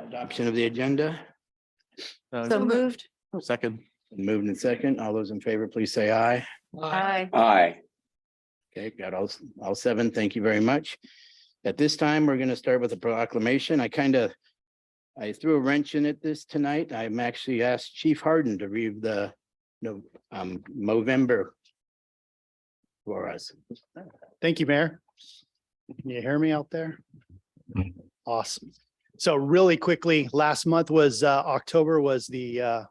Adoption of the agenda. So moved. Second. Moved in second. All those in favor, please say aye. Aye. Aye. Okay, got all seven. Thank you very much. At this time, we're going to start with the proclamation. I threw a wrench in it tonight. I'm actually asked Chief Harden to read the Movember for us. Thank you, Mayor. Can you hear me out there? Awesome. So really quickly, last month was October was the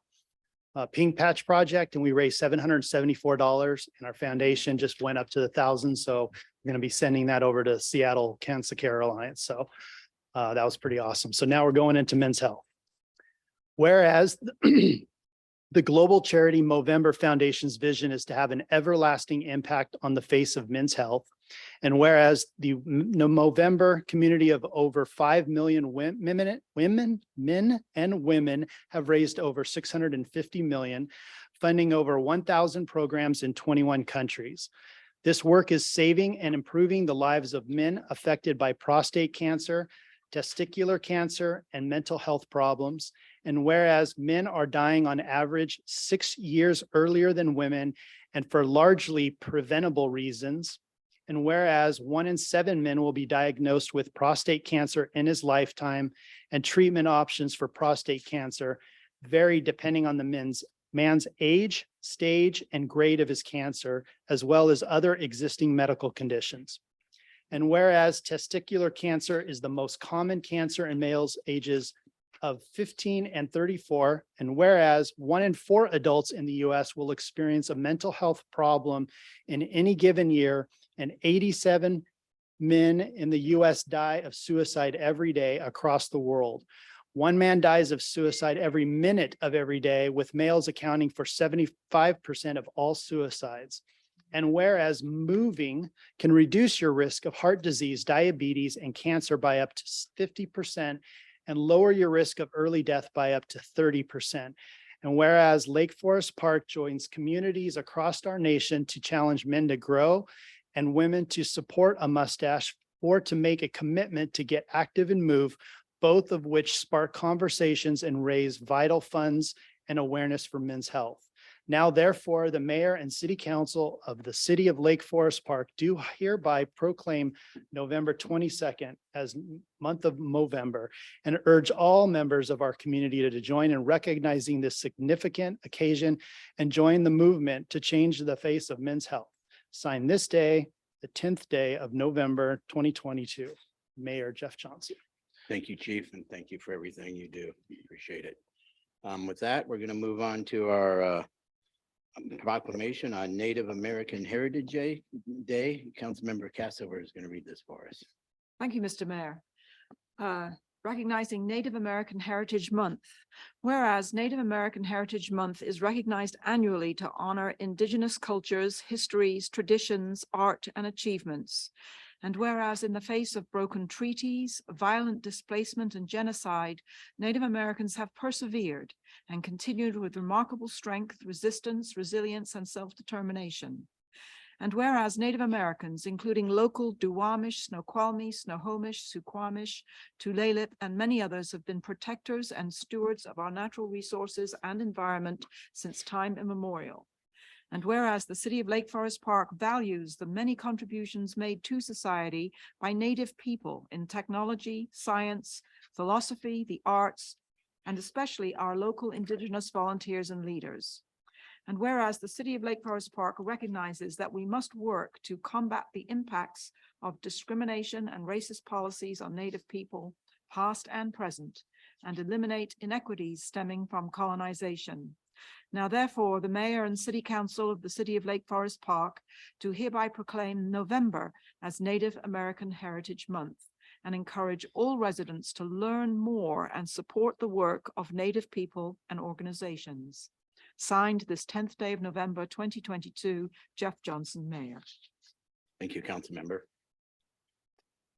Pink Patch Project, and we raised $774, and our foundation just went up to 1,000. So we're going to be sending that over to Seattle Cancer Care Alliance. So that was pretty awesome. So now we're going into men's health. Whereas the global charity Movember Foundation's vision is to have an everlasting impact on the face of men's health. And whereas the Movember community of over 5 million men and women have raised over 650 million, funding over 1,000 programs in 21 countries. This work is saving and improving the lives of men affected by prostate cancer, testicular cancer, and mental health problems. And whereas men are dying on average 6 years earlier than women, and for largely preventable reasons, and whereas 1 in 7 men will be diagnosed with prostate cancer in his lifetime, and treatment options for prostate cancer vary depending on the man's age, stage, and grade of his cancer, as well as other existing medical conditions. And whereas testicular cancer is the most common cancer in males ages of 15 and 34, and whereas 1 in 4 adults in the US will experience a mental health problem in any given year, and 87 men in the US die of suicide every day across the world. 1 man dies of suicide every minute of every day, with males accounting for 75% of all suicides. And whereas moving can reduce your risk of heart disease, diabetes, and cancer by up to 50%, and lower your risk of early death by up to 30%. And whereas Lake Forest Park joins communities across our nation to challenge men to grow and women to support a mustache, or to make a commitment to get active and move, both of which spark conversations and raise vital funds and awareness for men's health. Now, therefore, the mayor and city council of the city of Lake Forest Park do hereby proclaim November 22nd as month of Movember, and urge all members of our community to join in recognizing this significant occasion and join the movement to change the face of men's health. Signed this day, the 10th day of November, 2022. Mayor Jeff Johnson. Thank you, Chief, and thank you for everything you do. Appreciate it. With that, we're going to move on to our proclamation on Native American Heritage Day. Councilmember Cassover is going to read this for us. Thank you, Mr. Mayor. Recognizing Native American Heritage Month. Whereas Native American Heritage Month is recognized annually to honor Indigenous cultures, histories, traditions, art, and achievements. And whereas in the face of broken treaties, violent displacement, and genocide, Native Americans have persevered and continued with remarkable strength, resistance, resilience, and self-determination. And whereas Native Americans, including local Duwamish, Snoqualmie, Snohomish, Suquamish, Tulalip, and many others, have been protectors and stewards of our natural resources and environment since time immemorial. And whereas the city of Lake Forest Park values the many contributions made to society by Native people in technology, science, philosophy, the arts, and especially our local Indigenous volunteers and leaders. And whereas the city of Lake Forest Park recognizes that we must work to combat the impacts of discrimination and racist policies on Native people, past and present, and eliminate inequities stemming from colonization. Now, therefore, the mayor and city council of the city of Lake Forest Park do hereby proclaim November as Native American Heritage Month, and encourage all residents to learn more and support the work of Native people and organizations. Signed this 10th day of November, 2022, Jeff Johnson, Mayor. Thank you, Councilmember.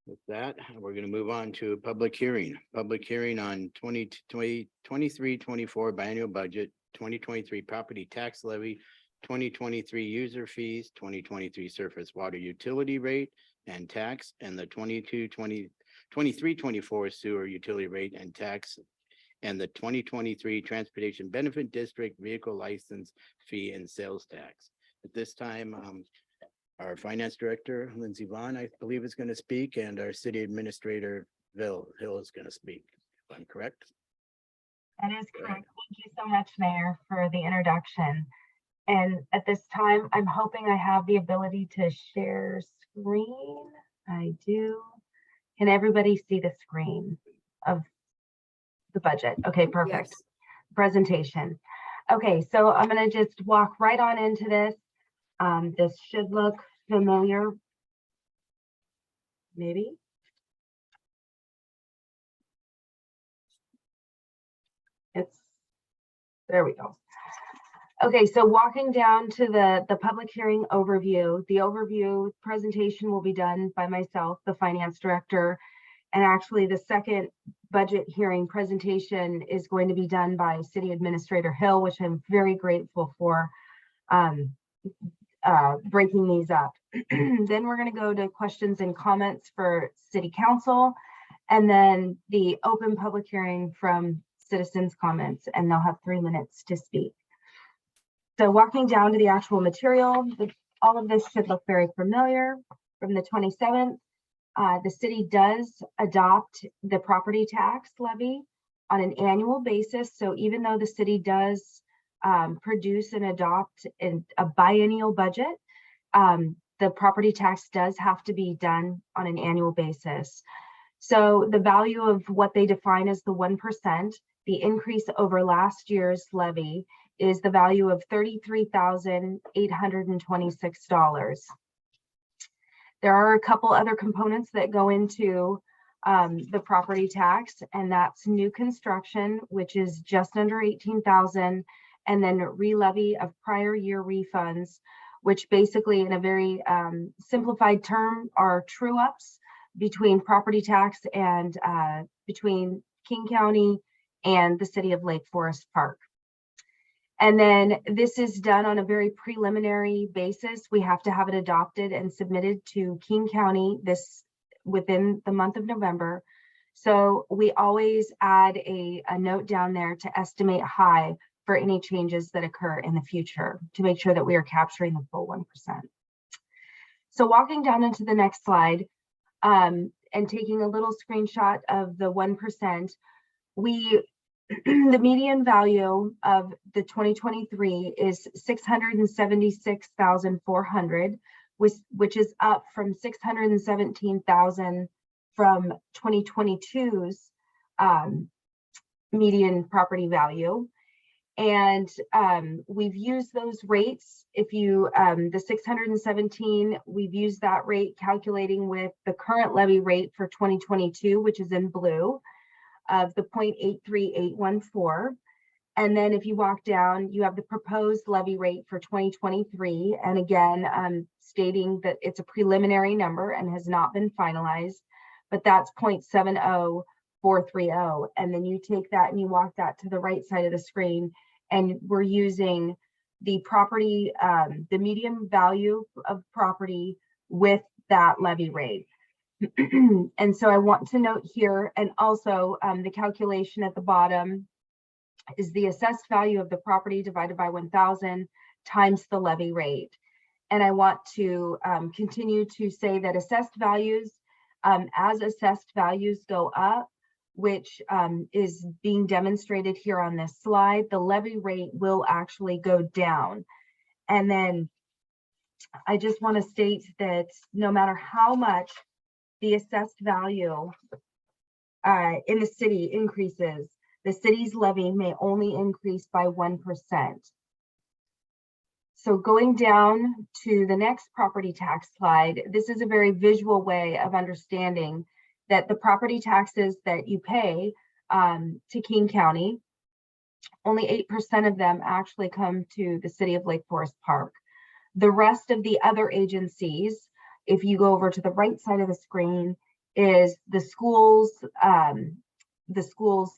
With that, we're going to move on to a public hearing. Public hearing on 23-24 Biennial Budget, 2023 Property Tax Levy, 2023 user fees, 2023 surface water utility rate and tax, and the 23-24 sewer utility rate and tax, and the 2023 Transportation Benefit District Vehicle License Fee and Sales Tax. At this time, our Finance Director, Lindsey Vaughn, I believe, is going to speak, and our City Administrator, Hill is going to speak, if I'm correct. That is correct. Thank you so much, Mayor, for the introduction. And at this time, I'm hoping I have the ability to share screen. I do. Can everybody see the screen of the budget? Okay, perfect. Yes. Presentation. Okay, so I'm going to just walk right on into this. This should look familiar. Maybe. There we go. Okay, so walking down to the public hearing overview, the overview presentation will be done by myself, the Finance Director, and actually the second budget hearing presentation is going to be done by City Administrator Hill, which I'm very grateful for breaking these up. Then we're going to go to questions and comments for City Council, and then the open public hearing from citizens' comments, and they'll have 3 minutes to speak. So walking down to the actual material, all of this should look very familiar. From the 27th, the city does adopt the property tax levy on an annual basis. So even though the city does produce and adopt a biennial budget, the property tax does have to be done on an annual basis. So the value of what they define as the 1%, the increase over last year's levy, is the value of $33,826. There are a couple other components that go into the property tax, and that's new construction, which is just under 18,000, and then re-levy of prior year refunds, which basically, in a very simplified term, are true ups between property tax and between King County and the city of Lake Forest Park. And then this is done on a very preliminary basis. We have to have it adopted and submitted to King County within the month of November. So we always add a note down there to estimate high for any changes that occur in the future to make sure that we are capturing the full 1%. So walking down into the next slide and taking a little screenshot of the 1%, the median value of the 2023 is $676,400, which is up from $617,000 from 2022's median property value. And we've used those rates. If you, the 617, we've used that rate calculating with the current levy rate for 2022, which is in blue, of the 0.83814. And then if you walk down, you have the proposed levy rate for 2023. And again, stating that it's a preliminary number and has not been finalized, but that's 0.70430. And then you take that and you walk that to the right side of the screen, and we're using the property, the median value of property with that levy rate. And so I want to note here, and also the calculation at the bottom is the assessed value of the property divided by 1,000 times the levy rate. And I want to continue to say that assessed values, as assessed values go up, which is being demonstrated here on this slide, the levy rate will actually go down. And then I just want to state that no matter how much the assessed value in the city increases, the city's levy may only increase by 1%. So going down to the next property tax slide, this is a very visual way of understanding that the property taxes that you pay to King County, only 8% of them actually come to the city of Lake Forest Park. The rest of the other agencies, if you go over to the right side of the screen, is the schools'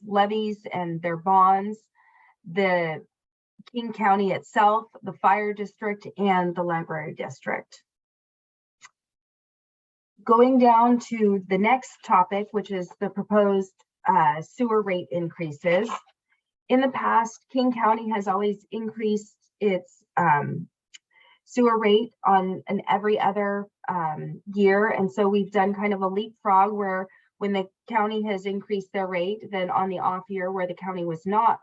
levies and their bonds, the King County itself, the fire district, and the library district. Going down to the next topic, which is the proposed sewer rate increases. In the past, King County has always increased its sewer rate on an every other year. And so we've done kind of a leapfrog where when the county has increased their rate, then on the off year where the county was not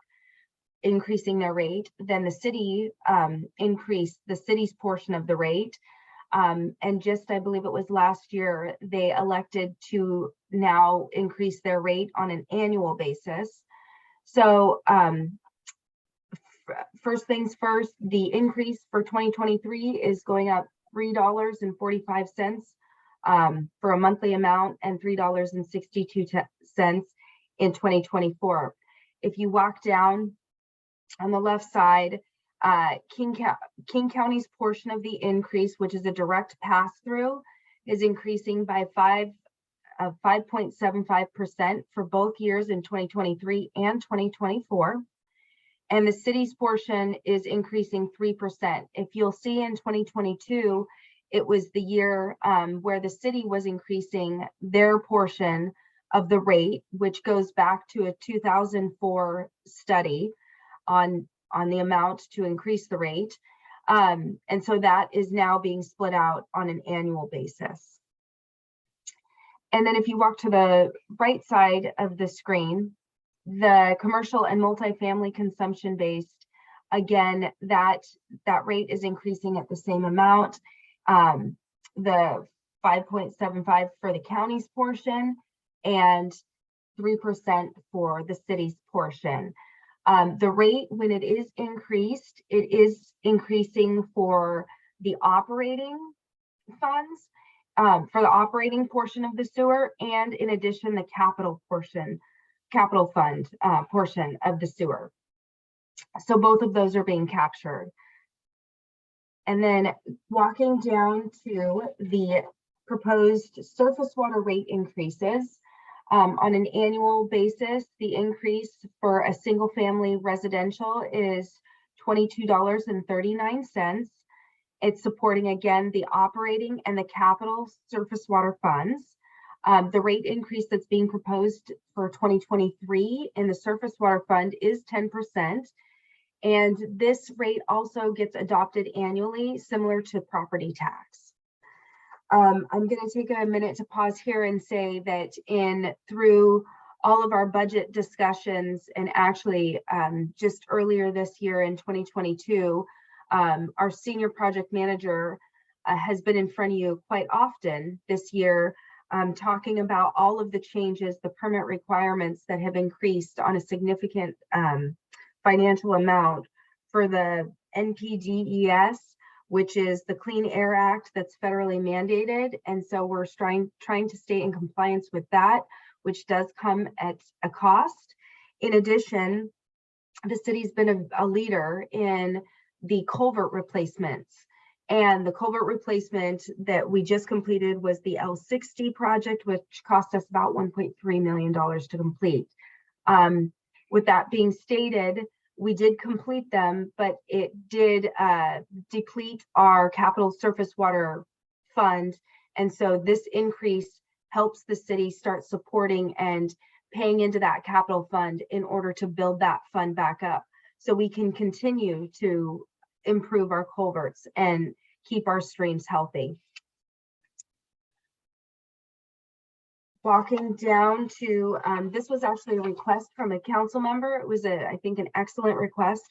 increasing their rate, then the city increased the city's portion of the rate. And just, I believe it was last year, they elected to now increase their rate on an annual basis. So first things first, the increase for 2023 is going up $3.45 for a monthly amount and $3.62 in 2024. If you walk down on the left side, King County's portion of the increase, which is a direct pass-through, is increasing by 5.75% for both years in 2023 and 2024. And the city's portion is increasing 3%. If you'll see in 2022, it was the year where the city was increasing their portion of the rate, which goes back to a 2004 study on the amount to increase the rate. And so that is now being split out on an annual basis. And then if you walk to the right side of the screen, the commercial and multifamily consumption based, again, that rate is increasing at the same amount. The 5.75 for the county's portion and 3% for the city's portion. The rate, when it is increased, it is increasing for the operating funds, for the operating portion of the sewer, and in addition, the capital fund portion of the sewer. So both of those are being captured. And then walking down to the proposed surface water rate increases. On an annual basis, the increase for a single family residential is $22.39. It's supporting, again, the operating and the capital surface water funds. The rate increase that's being proposed for 2023 in the surface water fund is 10%. And this rate also gets adopted annually, similar to property tax. I'm going to take a minute to pause here and say that through all of our budget discussions, and actually just earlier this year in 2022, our senior project manager has been in front of you quite often this year, talking about all of the changes, the permit requirements that have increased on a significant financial amount for the NPDES, which is the Clean Air Act that's federally mandated. And so we're trying to stay in compliance with that, which does come at a cost. In addition, the city's been a leader in the culvert replacements. And the culvert replacement that we just completed was the L60 project, which cost us about $1.3 million to complete. With that being stated, we did complete them, but it did deplete our capital surface water fund. And so this increase helps the city start supporting and paying into that capital fund in order to build that fund back up, so we can continue to improve our culverts and keep our streams healthy. Walking down to, this was actually a request from a council member. It was, I think, an excellent request.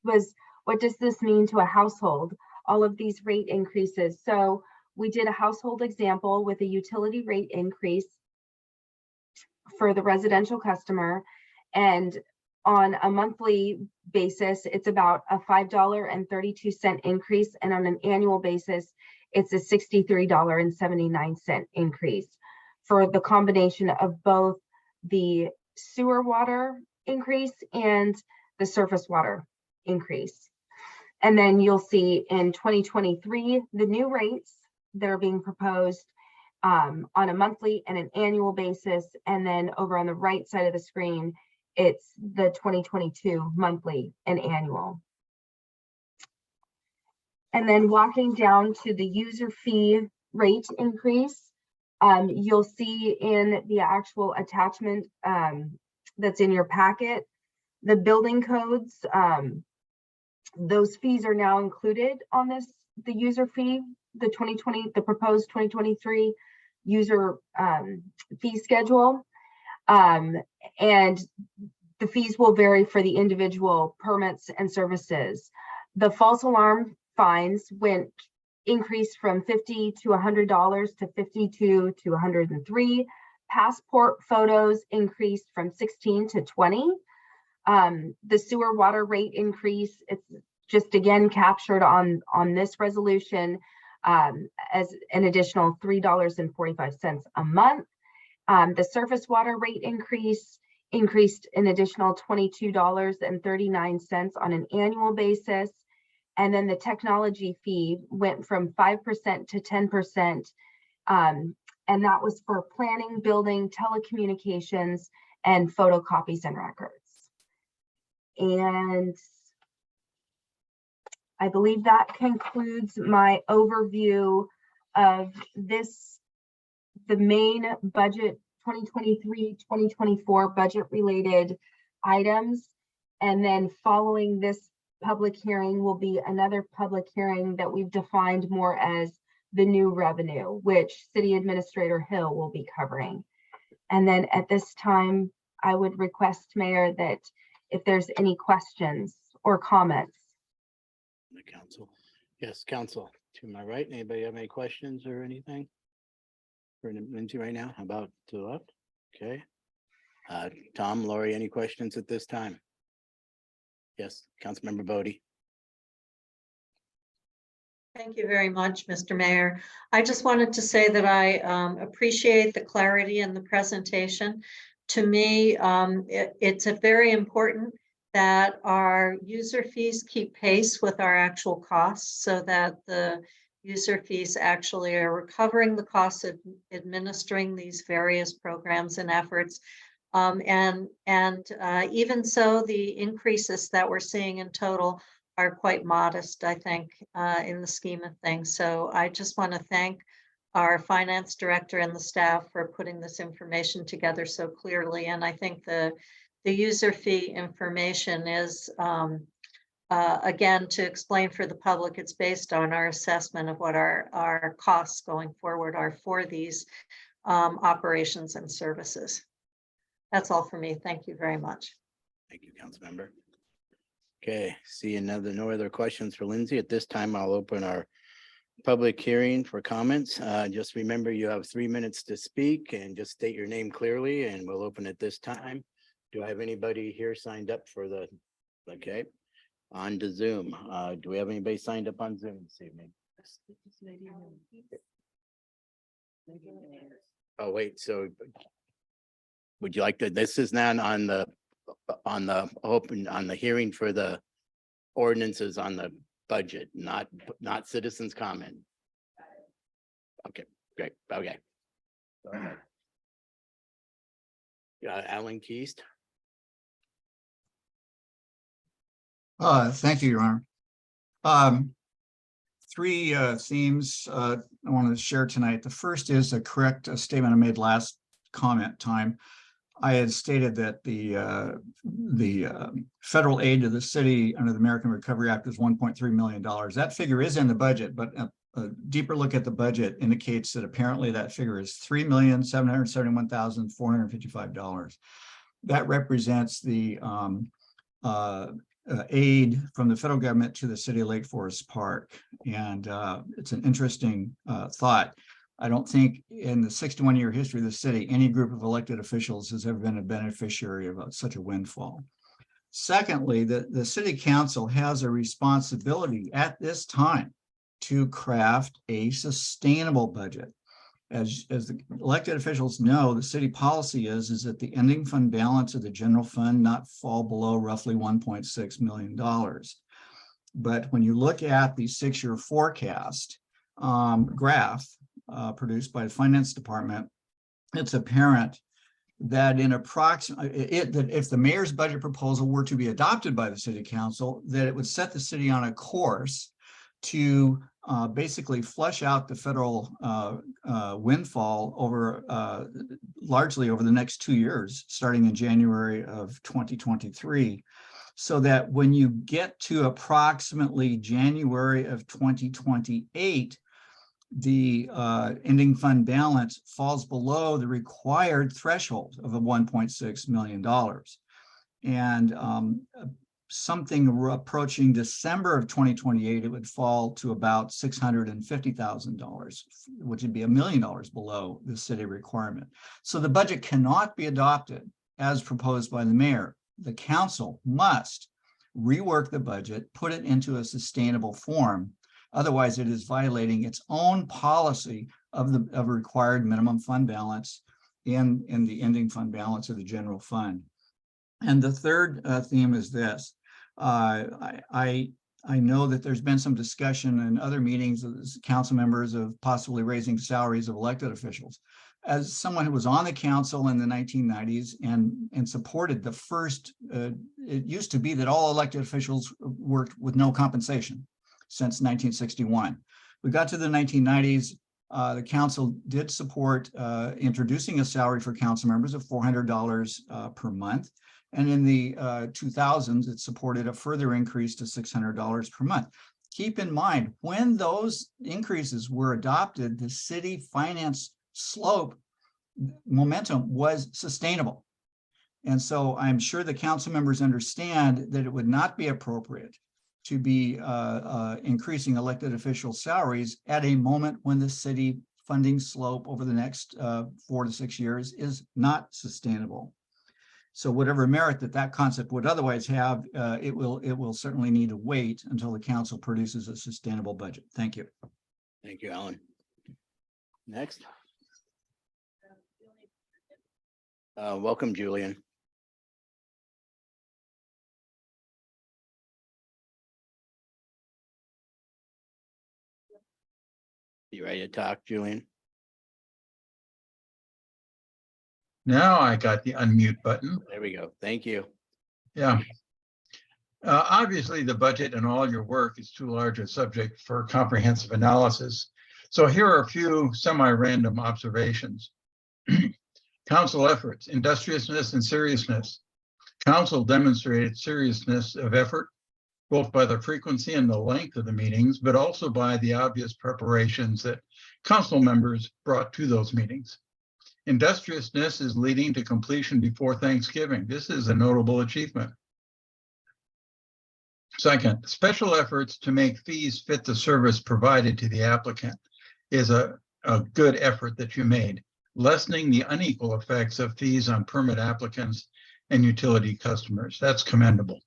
Was, what does this mean to a household? All of these rate increases. So we did a household example with a utility rate increase for the residential customer. And on a monthly basis, it's about a $5.32 increase. And on an annual basis, it's a $63.79 increase for the combination of both the sewer water increase and the surface water increase. And then you'll see in 2023, the new rates that are being proposed on a monthly and an annual basis. And then over on the right side of the screen, it's the 2022 monthly and annual. And then walking down to the user fee rate increase, you'll see in the actual attachment that's in your packet, the building codes, those fees are now included on the user fee, the proposed 2023 user fee schedule. And the fees will vary for the individual permits and services. The false alarm fines increased from $50 to $100 to $52 to $103. Passport photos increased from 16 to 20. The sewer water rate increase, it's just again captured on this resolution as an additional $3.45 a month. The surface water rate increased an additional $22.39 on an annual basis. And then the technology fee went from 5% to 10%. And that was for planning, building, telecommunications, and photocopies and records. And I believe that concludes my overview of the main budget 2023-2024 budget related items. And then following this public hearing will be another public hearing that we've defined more as the new revenue, which City Administrator Hill will be covering. And then at this time, I would request, Mayor, that if there's any questions or comments. The council. Yes, council. To my right, anybody have any questions or anything? For Lindsay right now? How about to the left? Okay. Tom, Lori, any questions at this time? Yes, Councilmember Bodie. Thank you very much, Mr. Mayor. I just wanted to say that I appreciate the clarity in the presentation. To me, it's very important that our user fees keep pace with our actual costs so that the user fees actually are recovering the costs of administering these various programs and efforts. Even so, the increases that we're seeing in total are quite modest, I think, in the scheme of things. So I just want to thank our finance director and the staff for putting this information together so clearly. And I think the user fee information is, again, to explain for the public, it's based on our assessment of what our costs going forward are for these operations and services. That's all for me. Thank you very much. Thank you, Councilmember. Okay, no other questions for Lindsay. At this time, I'll open our public hearing for comments. Just remember you have 3 minutes to speak and just state your name clearly and we'll open at this time. Do I have anybody here signed up for okay, on to Zoom? Do we have anybody signed up on Zoom this evening? Oh, wait, so would you like to, this is not on the hearing for the ordinances on the budget, not citizens comment. Okay, great. Okay. Go ahead. Alan Keast. Thank you, Your Honor. Three themes I want to share tonight. The first is a correct statement I made last comment time. I had stated that the federal aid to the city under the American Recovery Act is $1.3 million. That figure is in the budget, but a deeper look at the budget indicates that apparently that figure is $3,771,455. That represents the aid from the federal government to the city of Lake Forest Park. And it's an interesting thought. I don't think in the 61-year history of the city, any group of elected officials has ever been a beneficiary of such a windfall. Secondly, the city council has a responsibility at this time to craft a sustainable budget. As the elected officials know, the city policy is that the ending fund balance of the general fund not fall below roughly $1.6 million. But when you look at the 6-year forecast graph produced by the finance department, it's apparent that that if the mayor's budget proposal were to be adopted by the city council, that it would set the city on a course to basically flush out the federal windfall over largely over the next 2 years, starting in January of 2023, so that when you get to approximately January of 2028, the ending fund balance falls below the required threshold of $1.6 million. And something approaching December of 2028, it would fall to about $650,000, which would be $1 million below the city requirement. So the budget cannot be adopted as proposed by the mayor. The council must rework the budget, put it into a sustainable form. Otherwise, it is violating its own policy of required minimum fund balance in the ending fund balance of the general fund. And the third theme is this. I know that there's been some discussion in other meetings of council members of possibly raising salaries of elected officials. As someone who was on the council in the 1990s and supported the first, it used to be that all elected officials worked with no compensation since 1961. We got to the 1990s, the council did support introducing a salary for council members of $400 per month. And in the 2000s, it supported a further increase to $600 per month. Keep in mind, when those increases were adopted, the city finance slope momentum was sustainable. And so I'm sure the council members understand that it would not be appropriate to be increasing elected official salaries at a moment when the city funding slope over the next 4 to 6 years is not sustainable. So whatever merit that concept would otherwise have, it will certainly need to wait until the council produces a sustainable budget. Thank you. Thank you, Alan. Next. Welcome, Julian. You ready to talk, Julian? Now I got the unmute button. There we go. Thank you. Yeah. Obviously, the budget and all your work is too large a subject for comprehensive analysis. So here are a few semi-random observations. Council efforts, industriousness and seriousness. Council demonstrated seriousness of effort, both by the frequency and the length of the meetings, but also by the obvious preparations that council members brought to those meetings. Industriousness is leading to completion before Thanksgiving. This is a notable achievement. Second, special efforts to make fees fit the service provided to the applicant is a good effort that you made, lessening the unequal effects of fees on permit applicants and utility customers. That's commendable.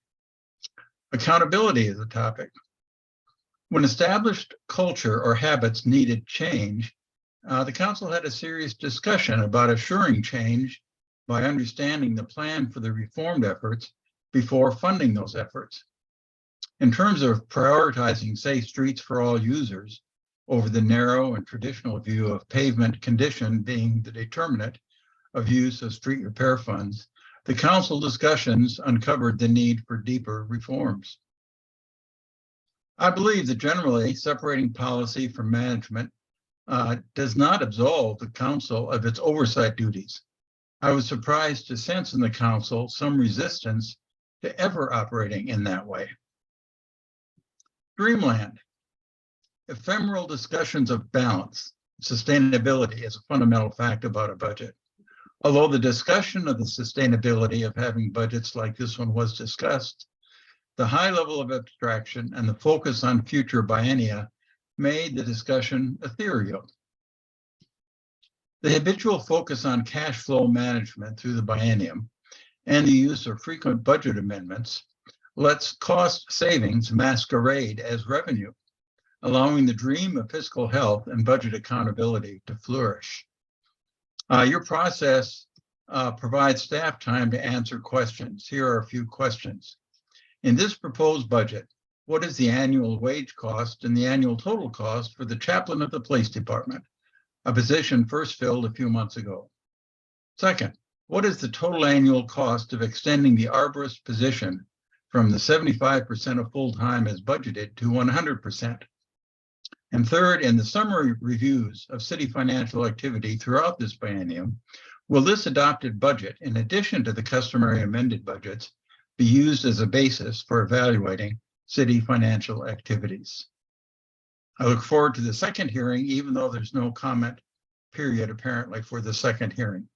Accountability is a topic. When established culture or habits needed change, the council had a serious discussion about assuring change by understanding the plan for the reformed efforts before funding those efforts. In terms of prioritizing safe streets for all users over the narrow and traditional view of pavement condition being the determinant of use of street repair funds, the council discussions uncovered the need for deeper reforms. I believe that generally separating policy from management does not absolve the council of its oversight duties. I was surprised to sense in the council some resistance to ever operating in that way. Dreamland. Ephemeral discussions of balance, sustainability is a fundamental fact about a budget. Although the discussion of the sustainability of having budgets like this one was discussed, the high level of abstraction and the focus on future biennia made the discussion ethereal. The habitual focus on cash flow management through the biennium and the use of frequent budget amendments lets cost savings masquerade as revenue, allowing the dream of fiscal health and budget accountability to flourish. Your process provides staff time to answer questions. Here are a few questions. In this proposed budget, what is the annual wage cost and the annual total cost for the chaplain of the police department, a position first filled a few months ago? Second, what is the total annual cost of extending the arborist position from the 75% of full-time as budgeted to 100%? And third, in the summary reviews of city financial activity throughout this biennium, will this adopted budget, in addition to the customary amended budgets, be used as a basis for evaluating city financial activities? I look forward to the second hearing, even though there's no comment period apparently for the second hearing.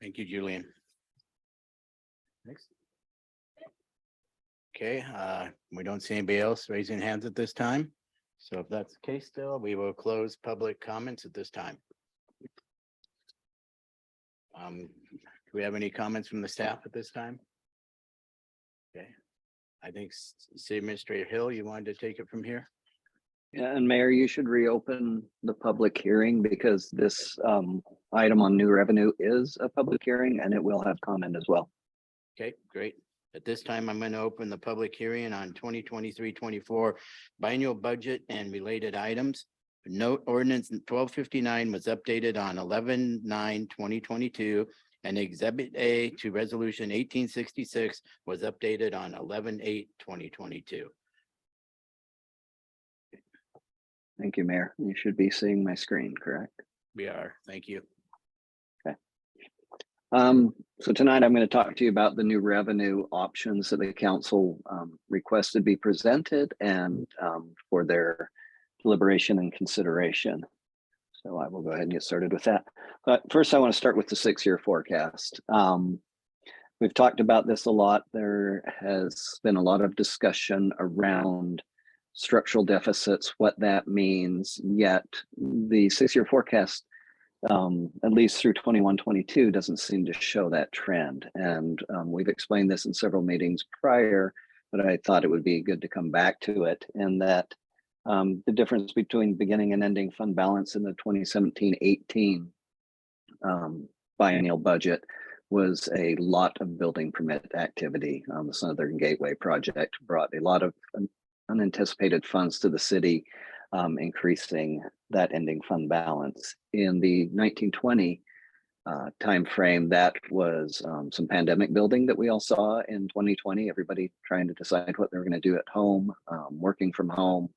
Thank you, Julian. Next. Okay, we don't see anybody else raising hands at this time. So if that's the case still, we will close public comments at this time. Do we have any comments from the staff at this time? Okay, I think City Administrator Hill, you wanted to take it from here? Yeah, and Mayor, you should reopen the public hearing because this item on new revenue is a public hearing and it will have comment as well. Okay, great. At this time, I'm going to open the public hearing on 2023-24 biennial budget and related items. Note ordinance 1259 was updated on 11/9/2022 and Exhibit A to Resolution 1866 was updated on 11/8/2022. Thank you, Mayor. You should be seeing my screen, correct? We are, thank you. So tonight I'm going to talk to you about the new revenue options that the council requested be presented and for their deliberation and consideration. So I will go ahead and get started with that. But first I want to start with the 6-year forecast. We've talked about this a lot. There has been a lot of discussion around structural deficits, what that means, yet the 6-year forecast at least through 21-22 doesn't seem to show that trend. And we've explained this in several meetings prior, but I thought it would be good to come back to it. And that the difference between beginning and ending fund balance in the 2017-18 biennial budget was a lot of building permit activity. The Southern Gateway project brought a lot of unanticipated funds to the city, increasing that ending fund balance. In the 1920 timeframe, that was some pandemic building that we all saw in 2020, everybody trying to decide what they were going to do at home, working from home,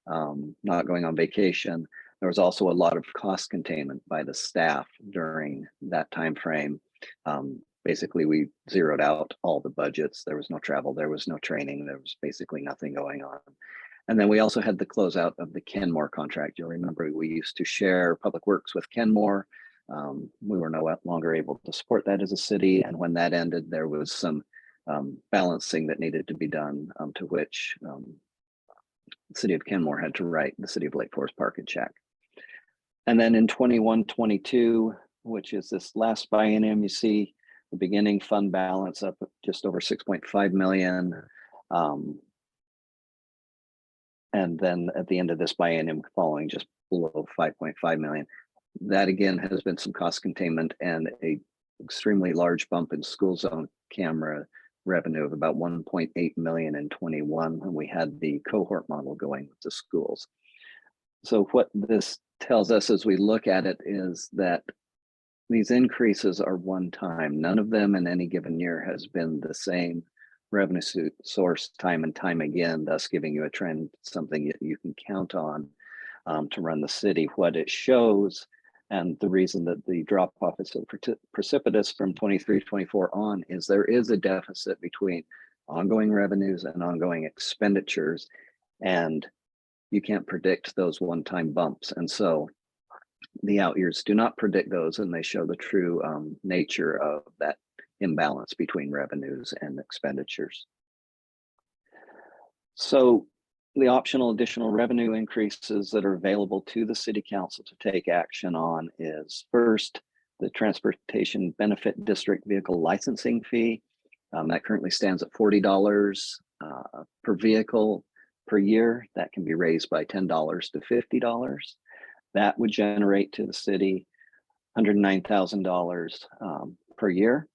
not going on vacation. There was also a lot of cost containment by the staff during that timeframe. Basically, we zeroed out all the budgets. There was no travel, there was no training, there was basically nothing going on. And then we also had the closeout of the Kenmore contract. You'll remember we used to share public works with Kenmore. We were no longer able to support that as a city. And when that ended, there was some balancing that needed to be done, to which the city of Kenmore had to write the city of Lake Forest Park a check. And then in 21-22, which is this last biennium, you see the beginning fund balance up just over 6.5 million. And then at the end of this biennium following just below 5.5 million. That again has been some cost containment and a extremely large bump in school zone camera revenue of about 1.8 million in 21 when we had the cohort model going with the schools. So what this tells us as we look at it is that these increases are one time. None of them in any given year has been the same revenue source time and time again, thus giving you a trend, something that you can count on to run the city. What it shows, and the reason that the drop off is so precipitous from 23-24 on, is there is a deficit between ongoing revenues and ongoing expenditures, and you can't predict those one-time bumps. And so the out years do not predict those, and they show the true nature of that imbalance between revenues and expenditures. So the optional additional revenue increases that are available to the city council to take action on is first, the transportation benefit district vehicle licensing fee. That currently stands at $40 per vehicle per year. That can be raised by $10 to $50. That would generate to the city $109,000 per year.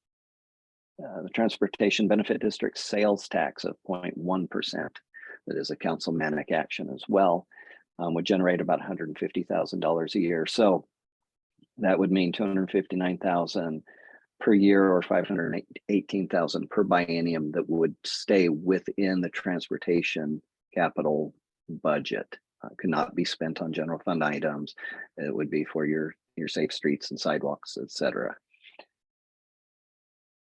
The transportation benefit district sales tax of 0.1%, that is a councilmanic action as well, would generate about $150,000 a year. So that would mean $259,000 per year or 518,000 per biennium that would stay within the transportation capital budget. Could not be spent on general fund items. It would be for your safe streets and sidewalks, etc.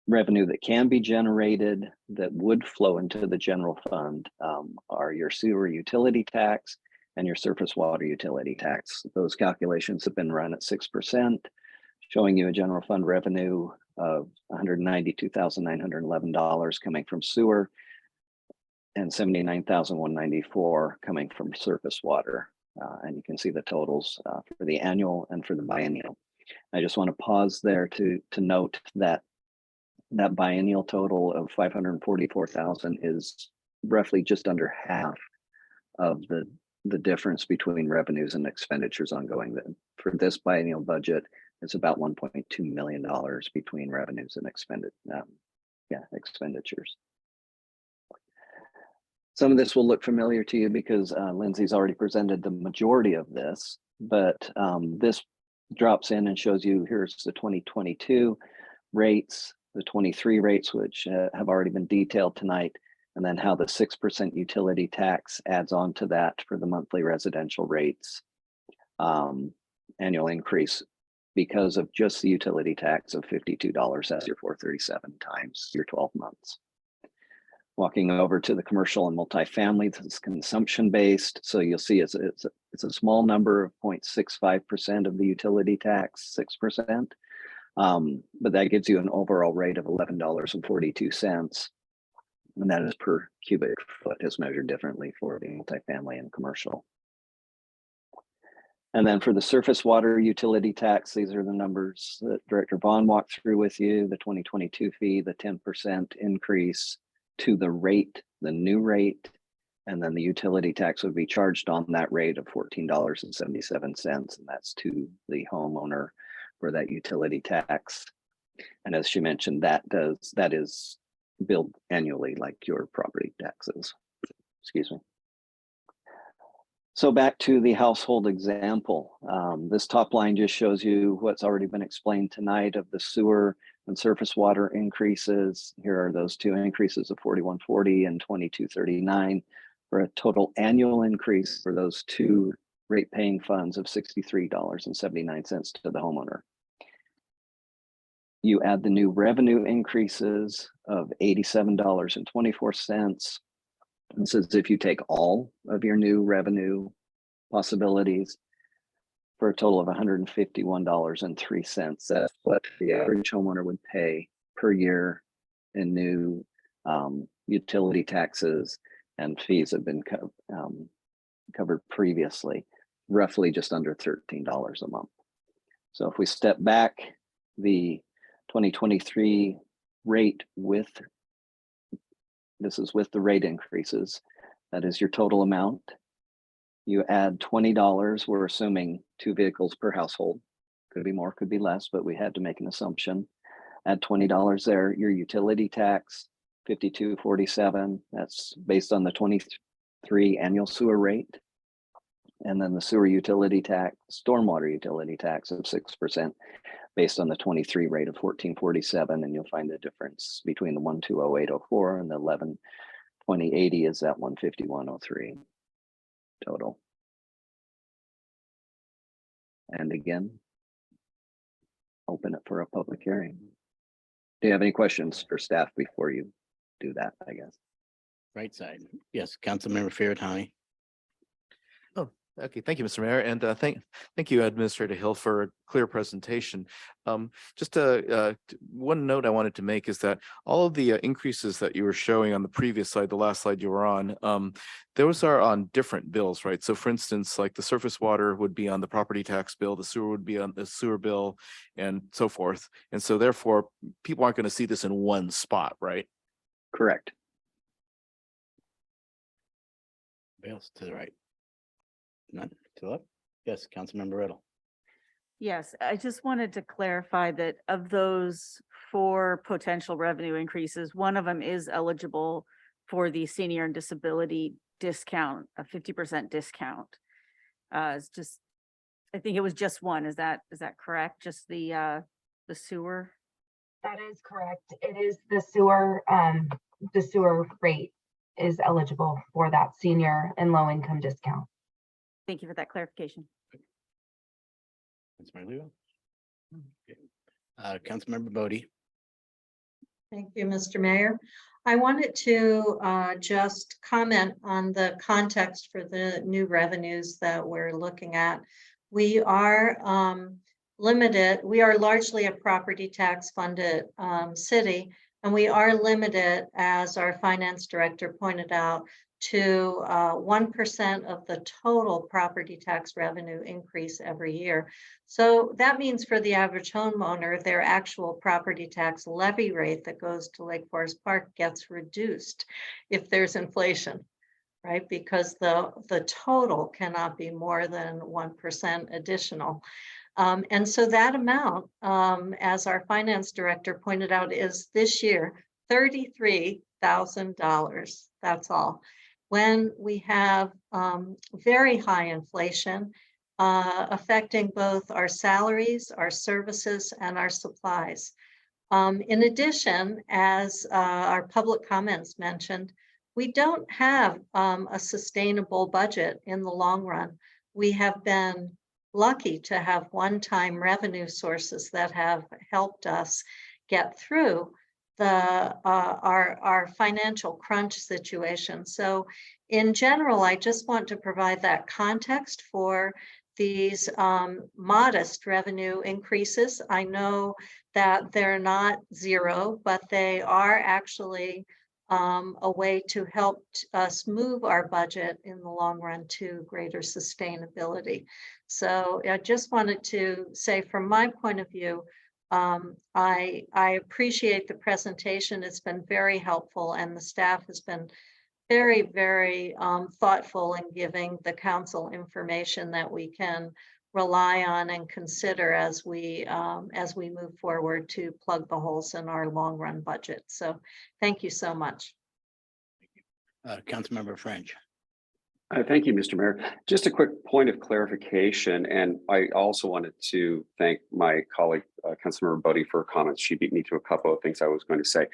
Revenue that can be generated that would flow into the general fund are your sewer utility tax and your surface water utility tax. Those calculations have been run at 6%, showing you a general fund revenue of $192,911 coming from sewer and $79,194 coming from surface water. And you can see the totals for the annual and for the biennial. I just want to pause there to note that that biennial total of 544,000 is roughly just under half of the difference between revenues and expenditures ongoing. For this biennial budget, it's about $1.2 million between revenues and expenditures. Some of this will look familiar to you because Lindsay's already presented the majority of this, but this drops in and shows you here's the 2022 rates, the 23 rates, which have already been detailed tonight, and then how the 6% utility tax adds on to that for the monthly residential rates. Annual increase because of just the utility tax of $52 as your 437 times your 12 months. Walking over to the commercial and multifamily, this is consumption based. So you'll see it's a small number of 0.65% of the utility tax, 6%. But that gives you an overall rate of $11.42. And that is per cubic foot, is measured differently for the multifamily and commercial. And then for the surface water utility tax, these are the numbers that Director Vaughn walked through with you, the 2022 fee, the 10% increase to the rate, the new rate, and then the utility tax would be charged on that rate of $14.77, and that's to the homeowner for that utility tax. And as she mentioned, that is billed annually like your property taxes. Excuse me. So back to the household example. This top line just shows you what's already been explained tonight of the sewer and surface water increases. Here are those two increases of 4140 and 2239 for a total annual increase for those two rate paying funds of $63.79 to the homeowner. You add the new revenue increases of $87.24. This is if you take all of your new revenue possibilities for a total of $151.03. That's what the average homeowner would pay per year in new utility taxes and fees have been covered previously, roughly just under $13 a month. So if we step back, the 2023 rate this is with the rate increases. That is your total amount. You add $20. We're assuming 2 vehicles per household. Could be more, could be less, but we had to make an assumption. Add $20 there. Your utility tax, $52.47. That's based on the 23 annual sewer rate. And then the sewer utility tax, stormwater utility tax of 6%. Based on the 23 rate of $14.47, and you'll find the difference between the 1208.04 and the 1120.80 is that 151.03 total. And again, open it for a public hearing. Do you have any questions for staff before you do that, I guess? Right side. Yes, Councilmember Farahani. Okay, thank you, Mr. Mayor, and thank you, Administrator Hill, for a clear presentation. Just one note I wanted to make is that all of the increases that you were showing on the previous slide, the last slide you were on, those are on different bills, right? So for instance, like the surface water would be on the property tax bill, the sewer would be on the sewer bill, and so forth. And so therefore, people aren't going to see this in one spot, right? Correct. Bills to the right. None to the left. Yes, Councilmember Riddle. Yes, I just wanted to clarify that of those 4 potential revenue increases, one of them is eligible for the senior and disability discount, a 50% discount. It's just, I think it was just one. Is that correct? Just the sewer? That is correct. It is the sewer rate is eligible for that senior and low income discount. Thank you for that clarification. Councilmember Leo. Okay. Councilmember Bodie. Thank you, Mr. Mayor. I wanted to just comment on the context for the new revenues that we're looking at. We are limited, we are largely a property tax funded city, and we are limited, as our finance director pointed out, to 1% of the total property tax revenue increase every year. So that means for the average homeowner, their actual property tax levy rate that goes to Lake Forest Park gets reduced if there's inflation, right? Because the total cannot be more than 1% additional. And so that amount, as our finance director pointed out, is this year $33,000. That's all. When we have very high inflation affecting both our salaries, our services, and our supplies. In addition, as our public comments mentioned, we don't have a sustainable budget in the long run. We have been lucky to have one-time revenue sources that have helped us get through our financial crunch situation. So in general, I just want to provide that context for these modest revenue increases. I know that they're not zero, but they are actually a way to help us move our budget in the long run to greater sustainability. So I just wanted to say, from my point of view, I appreciate the presentation. It's been very helpful, and the staff has been very, very thoughtful in giving the council information that we can rely on and consider as we move forward to plug the holes in our long run budget. So thank you so much. Councilmember French. Thank you, Mr. Mayor. Just a quick point of clarification, and I also wanted to thank my colleague, Councilmember Bodie, for her comments. She beat me to a couple of things I was going to say.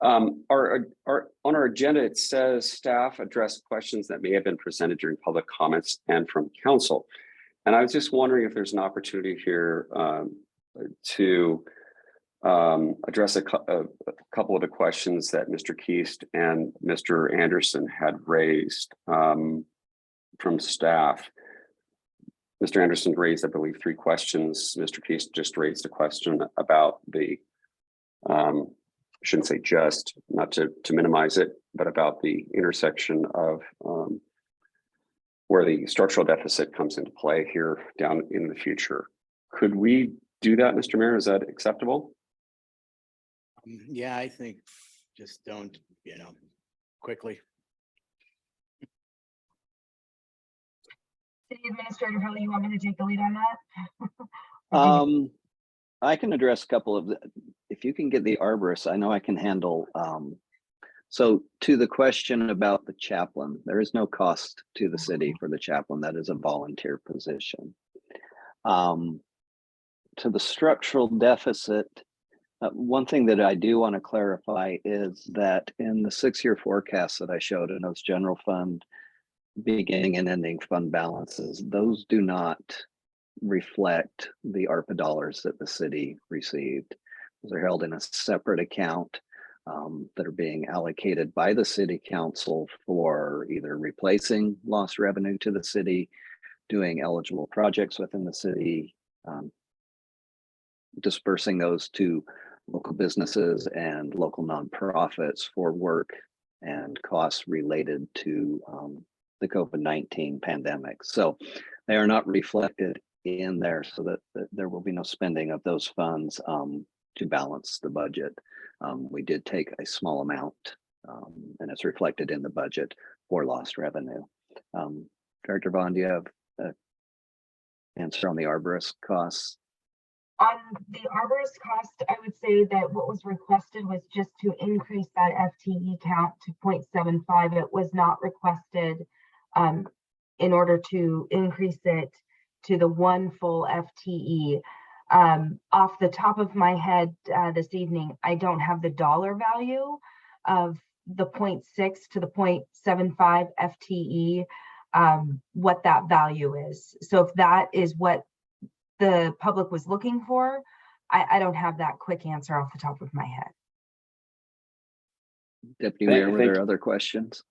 On our agenda, it says staff address questions that may have been presented during public comments and from council. And I was just wondering if there's an opportunity here to address a couple of the questions that Mr. Keast and Mr. Anderson had raised from staff. Mr. Anderson raised, I believe, 3 questions. Mr. Keast just raised a question about the, I shouldn't say just, not to minimize it, but about the intersection of where the structural deficit comes into play here down in the future. Could we do that, Mr. Mayor? Is that acceptable? Yeah, I think just don't, quickly. City Administrator Hill, you want me to take the lead on that? I can address a couple of if you can get the arborist, I know I can handle. So to the question about the chaplain, there is no cost to the city for the chaplain. That is a volunteer position. To the structural deficit, one thing that I do want to clarify is that in the 6-year forecast that I showed in those general fund beginning and ending fund balances, those do not reflect the ARPA dollars that the city received. Those are held in a separate account that are being allocated by the city council for either replacing lost revenue to the city, doing eligible projects within the city, dispersing those to local businesses and local nonprofits for work and costs related to the COVID-19 pandemic. So they are not reflected in there, so that there will be no spending of those funds to balance the budget. We did take a small amount and it's reflected in the budget for lost revenue. Director Vaughn, do you have an answer on the arborist costs? On the arborist cost, I would say that what was requested was just to increase that FTE count to 0.75. It was not requested in order to increase it to the 1 full FTE. Off the top of my head this evening, I don't have the dollar value of the 0.6 to the 0.75 FTE, what that value is. So if that is what the public was looking for, I don't have that quick answer off the top of my head. Deputy Thank- Mayor, were thank there you. other questions?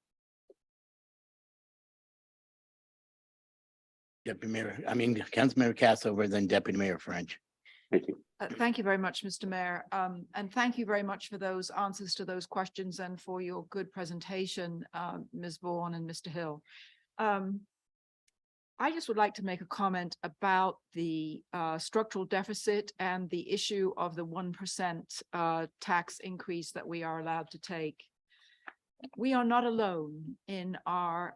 Deputy Mayor, Councilmember Castlever, then Deputy Mayor French. Thank you. Thank you very much, Mr. Mayor. And thank you very much for those answers to those questions and for your good presentation, Ms. Vaughan and Mr. Hill. I just would like to make a comment about the structural deficit and the issue of the 1% tax increase that we are allowed to take. We are not alone in our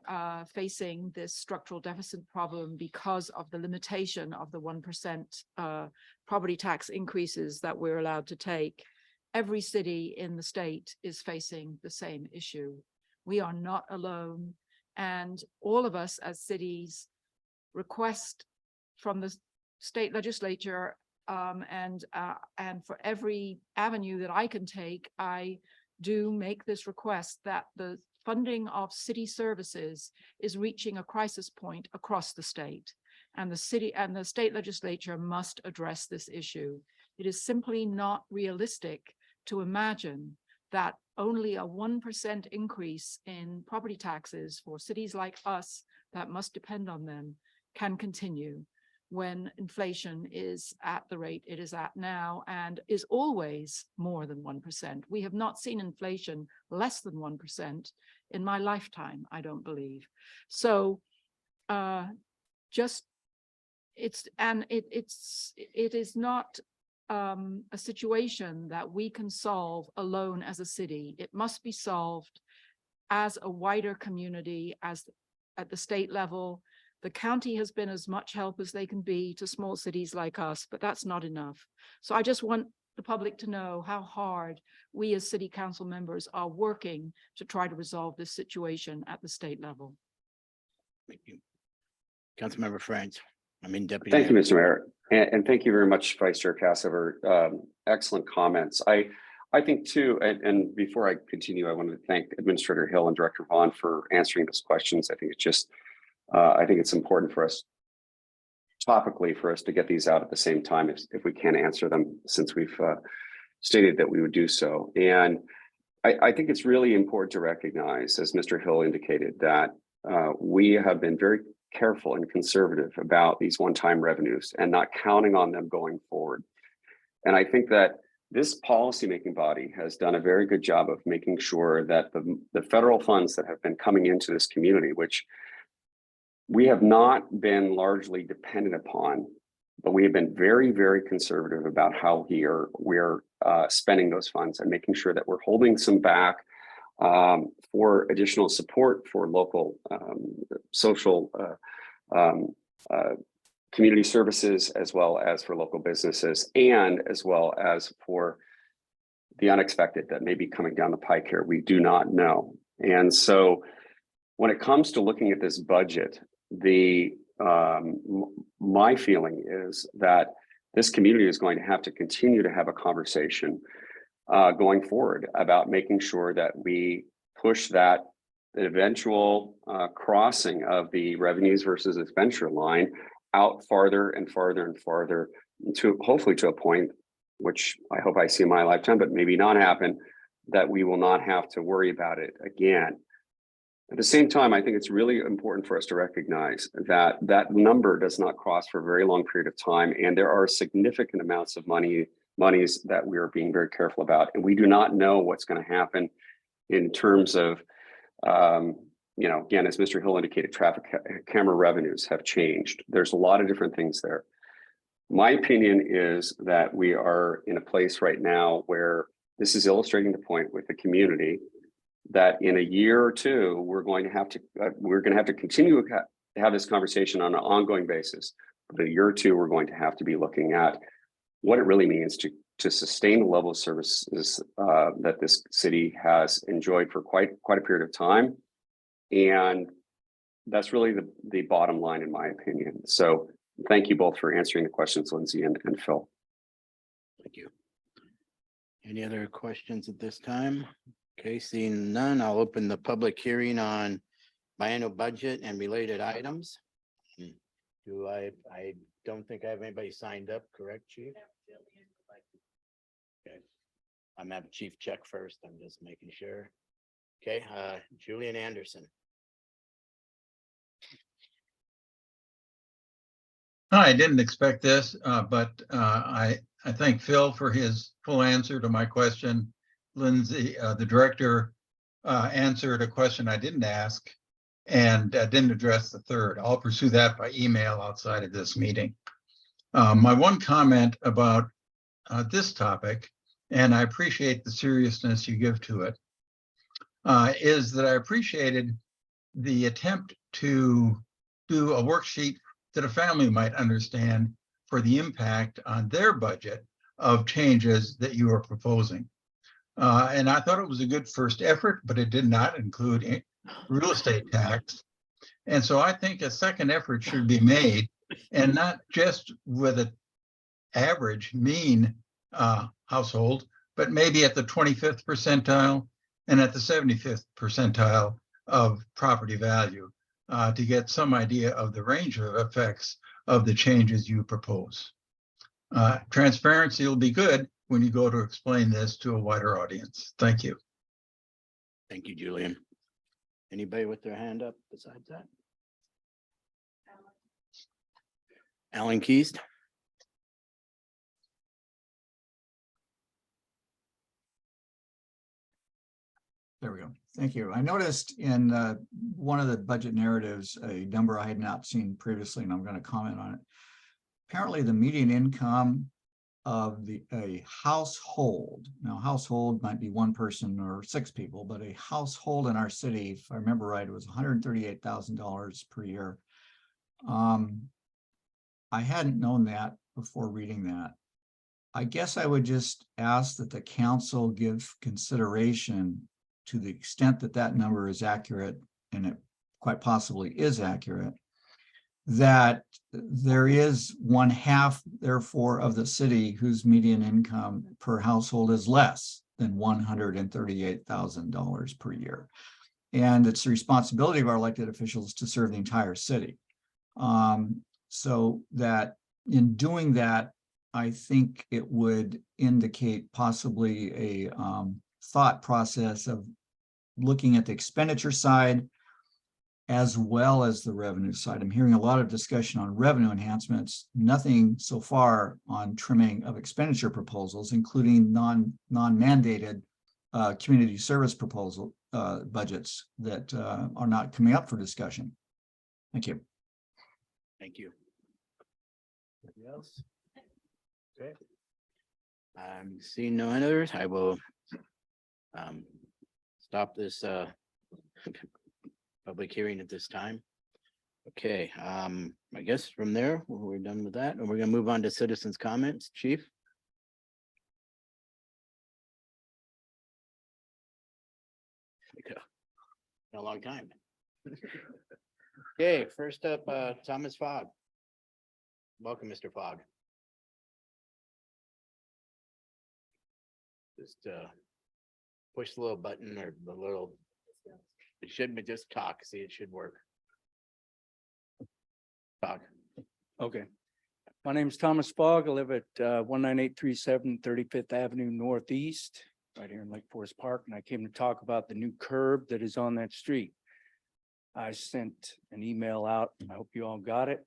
facing this structural deficit problem because of the limitation of the 1% property tax increases that we're allowed to take. Every city in the state is facing the same issue. We are not alone, and all of us as cities request from the state legislature, and for every avenue that I can take, I do make this request that the funding of city services is reaching a crisis point across the state, and the city and the state legislature must address this issue. It is simply not realistic to imagine that only a 1% increase in property taxes for cities like us that must depend on them can continue when inflation is at the rate it is at now and is always more than 1%. We have not seen inflation less than 1% in my lifetime, I don't believe. So it is not a situation that we can solve alone as a city. It must be solved as a wider community, as at the state level. The county has been as much help as they can be to small cities like us, but that's not enough. So I just want the public to know how hard we as city council members are working to try to resolve this situation at the state level. Thank you. Councilmember French, Deputy Thank you, Mayor. Mr. Mayor. And thank you very much, Vice Chair Cassover. Excellent comments. I think too, and before I continue, I want to thank Administrator Hill and Director Vaughn for answering those questions. I think it's just, I think it's important for us topically for us to get these out at the same time if we can answer them, since we've stated that we would do so. And I think it's really important to recognize, as Mr. Hill indicated, that we have been very careful and conservative about these one-time revenues and not counting on them going forward. And I think that this policymaking body has done a very good job of making sure that the federal funds that have been coming into this community, which we have not been largely dependent upon, but we have been very, very conservative about how we're spending those funds and making sure that we're holding some back for additional support for local social community services, as well as for local businesses, and as well as for the unexpected that may be coming down the pike here. We do not know. And so when it comes to looking at this budget, my feeling is that this community is going to have to continue to have a conversation going forward about making sure that we push that eventual crossing of the revenues versus expenditure line out farther and farther and farther, to hopefully to a point, which I hope I see in my lifetime, but maybe not happen, that we will not have to worry about it again. At the same time, I think it's really important for us to recognize that that number does not cross for a very long period of time, and there are significant amounts of monies that we are being very careful about, and we do not know what's going to happen in terms of, again, as Mr. Hill indicated, traffic camera revenues have changed. There's a lot of different things there. My opinion is that we are in a place right now where this is illustrating the point with the community that in a year or two, we're going to have to continue to have this conversation on an ongoing basis. But a year or two, we're going to have to be looking at what it really means to sustain the level of services that this city has enjoyed for quite a period of time. And that's really the bottom line, in my opinion. So Thank you both for answering the questions, Lindsay and Phil. Thank you. Any other questions at this time? Okay, seeing none, I'll open the public hearing on biennial budget and related items. Do I don't think I have anybody signed up, correct, Chief? Okay. I'm having Chief check first. I'm just making sure. Okay, Julian Anderson. I didn't expect this, but I thank Phil for his full answer to my question. Lindsay, the director, answered a question I didn't ask and didn't address the third. I'll pursue that by email outside of this meeting. My one comment about this topic, and I appreciate the seriousness you give to it, is that I appreciated the attempt to do a worksheet that a family might understand for the impact on their budget of changes that you are proposing. And I thought it was a good first effort, but it did not include real estate tax. And so I think a second effort should be made, and not just with an average mean household, but maybe at the 25th percentile and at the 75th percentile of property value, to get some idea of the range of effects of the changes you propose. Transparency will be good when you go to explain this to a wider audience. Thank you. Thank you, Julian. Anybody with their hand up besides that? Alan Keast. There we go. Thank you. I noticed in one of the budget narratives, a number I had not seen previously, and I'm going to comment on it. Apparently, the median income of a household, now household might be one person or six people, but a household in our city, if I remember right, it was $138,000 per year. I hadn't known that before reading that. I guess I would just ask that the council give consideration to the extent that that number is accurate, and it quite possibly is accurate, that there is 1/2, therefore, of the city whose median income per household is less than $138,000 per year. And it's the responsibility of our elected officials to serve the entire city. So that in doing that, I think it would indicate possibly a thought process of looking at the expenditure side as well as the revenue side. I'm hearing a lot of discussion on revenue enhancements, nothing so far on trimming of expenditure proposals, including non-mandated community service proposal budgets that are not coming up for discussion. Thank you. Thank you. Anybody else? Okay. I'm seeing no others. I will stop this public hearing at this time. Okay, I guess from there, we're done with that, and we're gonna move on to citizens' comments. Chief? Okay. Been a long time. Okay, first up, Thomas Fogg. Welcome, Mr. Fogg. Just push the little button or the little, it shouldn't be just talk, see, it should work. Fogg. Okay. My name is Thomas Fogg. I live at 19837 35th Avenue Northeast, right here in Lake Forest Park, and I came to talk about the new curb that is on that street. I sent an email out. I hope you all got it.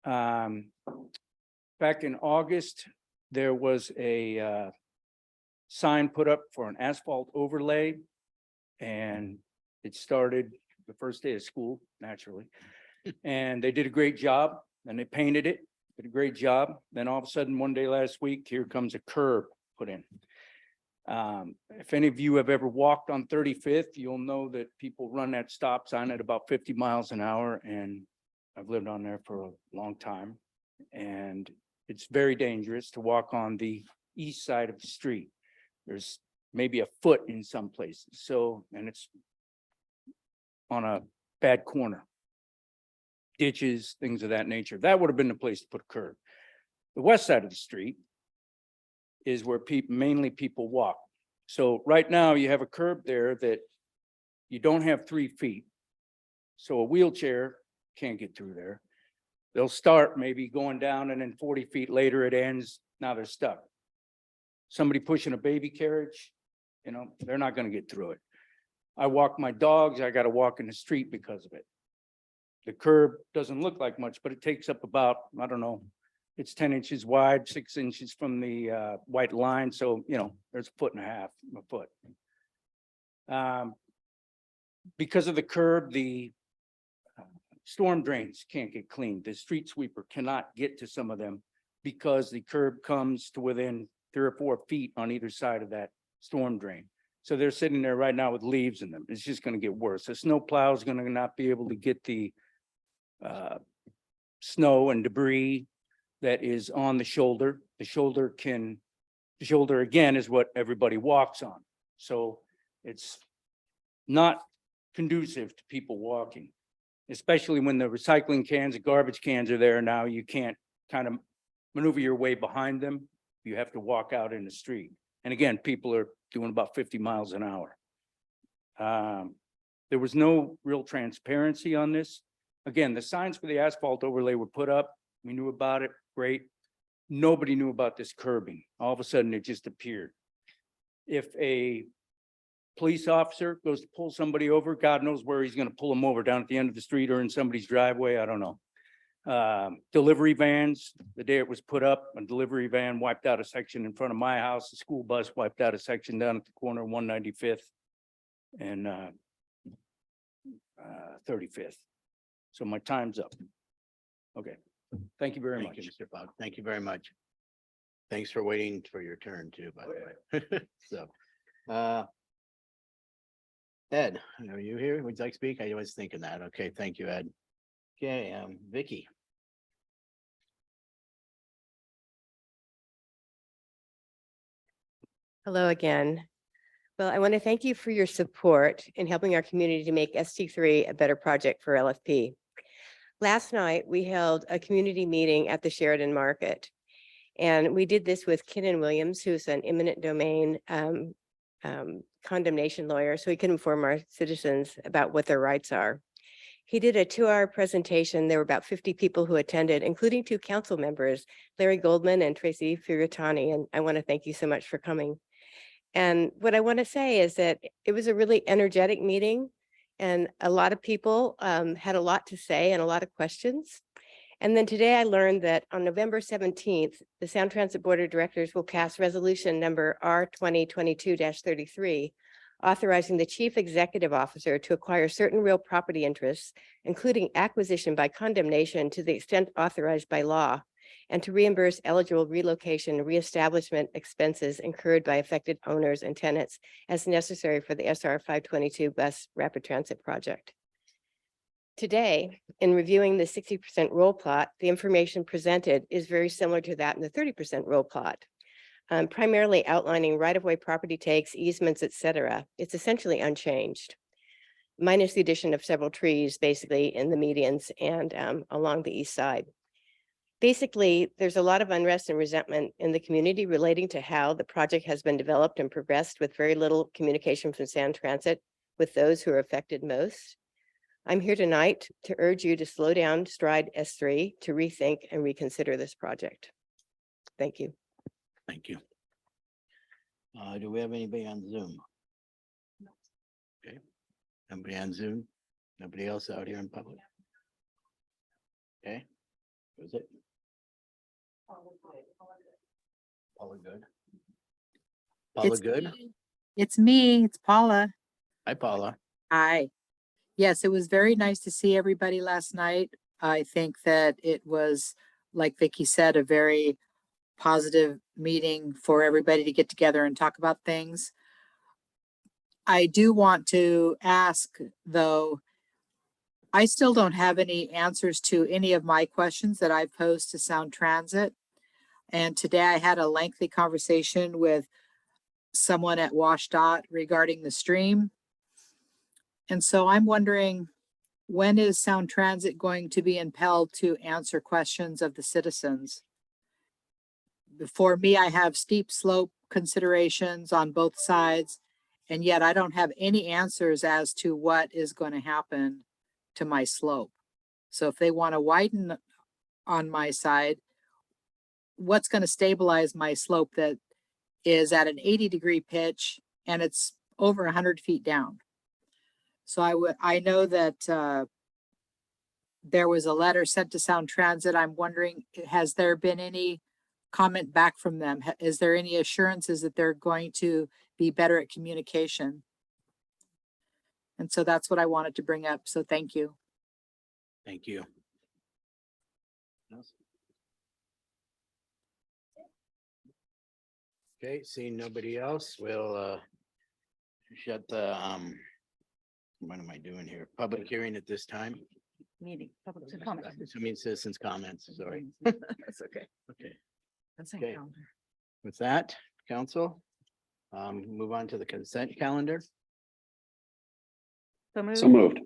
Back in August, there was a sign put up for an asphalt overlay, and it started the first day of school, naturally. And they did a great job, and they painted it, did a great job. Then all of a sudden, one day last week, here comes a curb put in. If any of you have ever walked on 35th, you'll know that people run that stop sign at about 50 miles an hour, and I've lived on there for a long time. And it's very dangerous to walk on the east side of the street. There's maybe a foot in some places. So, and it's on a bad corner. ditches, things of that nature. That would have been the place to put a curb. The west side of the street is where mainly people walk. So right now you have a curb there that you don't have 3 feet. So a wheelchair can't get through there. They'll start maybe going down and then 40 feet later it ends. Now they're stuck. Somebody pushing a baby carriage, you know, they're not going to get through it. I walk my dogs, I got to walk in the street because of it. The curb doesn't look like much, but it takes up about, I don't know, it's 10 inches wide, 6 inches from the white line. So, you know, there's 1.5 foot. Because of the curb, the storm drains can't get cleaned. The street sweeper cannot get to some of them because the curb comes to within 3 or 4 feet on either side of that storm drain. So they're sitting there right now with leaves in them. It's just going to get worse. The snow plow is going to not be able to get the snow and debris that is on the shoulder. The shoulder again is what everybody walks on. So it's not conducive to people walking, especially when the recycling cans and garbage cans are there now. You can't kind of maneuver your way behind them. You have to walk out in the street. And again, people are doing about 50 miles an hour. There was no real transparency on this. Again, the signs for the asphalt overlay were put up. We knew about it, great. Nobody knew about this curbing. All of a sudden it just appeared. If a police officer goes to pull somebody over, God knows where he's going to pull them over, down at the end of the street or in somebody's driveway. I don't know. Delivery vans, the day it was put up, a delivery van wiped out a section in front of my house. The school bus wiped out a section down at the corner of 195th and 35th. So my time's up. Okay. Thank you very much. Thank you, Mr. Fogg. Thank you very much. Thanks for waiting for your turn too, by the way. So, Ed, are you here? Would you like to speak? I was thinking that. Okay, thank you, Ed. Okay, Vicky. Hello again. Well, I want to thank you for your support in helping our community to make ST3 a better project for LFP. Last night, we held a community meeting at the Sheridan Market. And we did this with Ken Williams, who's an eminent domain condemnation lawyer, so he could inform our citizens about what their rights are. He did a 2-hour presentation. There were about 50 people who attended, including 2 council members, Larry Goldman and Tracy Furiatani. And I want to thank you so much for coming. And what I want to say is that it was a really energetic meeting, and a lot of people had a lot to say and a lot of questions. And then today I learned that on November 17th, the Sound Transit Board of Directors will pass resolution number R2022-33, authorizing the Chief Executive Officer to acquire certain real property interests, including acquisition by condemnation to the extent authorized by law, and to reimburse eligible relocation and reestablishment expenses incurred by affected owners and tenants as necessary for the SR 522 bus rapid transit project. Today, in reviewing the 60% roll plot, the information presented is very similar to that in the 30% roll plot. Primarily outlining right-of-way property takes, easements, etc. It's essentially unchanged, minus the addition of several trees, basically in the medians and along the east side. Basically, there's a lot of unrest and resentment in the community relating to how the project has been developed and progressed with very little communication from Sound Transit with those who are affected most. I'm here tonight to urge you to slow down stride S3 to rethink and reconsider this project. Thank you. Thank you. Do we have anybody on Zoom? Okay. Nobody on Zoom? Nobody else out here in public? Okay. Was it? Paula Good. Paula It's Good. me. It's me, it's Paula. Hi, Paula. Hi. Yes, it was very nice to see everybody last night. I think that it was, like Vicky said, a very positive meeting for everybody to get together and talk about things. I do want to ask, though, I still don't have any answers to any of my questions that I've posed to Sound Transit. And today I had a lengthy conversation with someone at WashDOT regarding the stream. And so I'm wondering when is Sound Transit going to be impelled to answer questions of the citizens? For me, I have steep slope considerations on both sides, and yet I don't have any answers as to what is going to happen to my slope. So if they want to widen on my side, what's going to stabilize my slope that is at an 80-degree pitch and it's over 100 feet down? So I know that there was a letter sent to Sound Transit. I'm wondering, has there been any comment back from them? Is there any assurances that they're going to be better at communication? And so that's what I wanted to bring up. So thank you. Thank you. Okay, seeing nobody else, we'll shut the what am I doing here? Public hearing at this time. Meeting, public comment. I mean, citizens' comments, sorry. That's okay. Okay, Consent Okay. calendar. with that, council, move on to the consent calendar. So moved.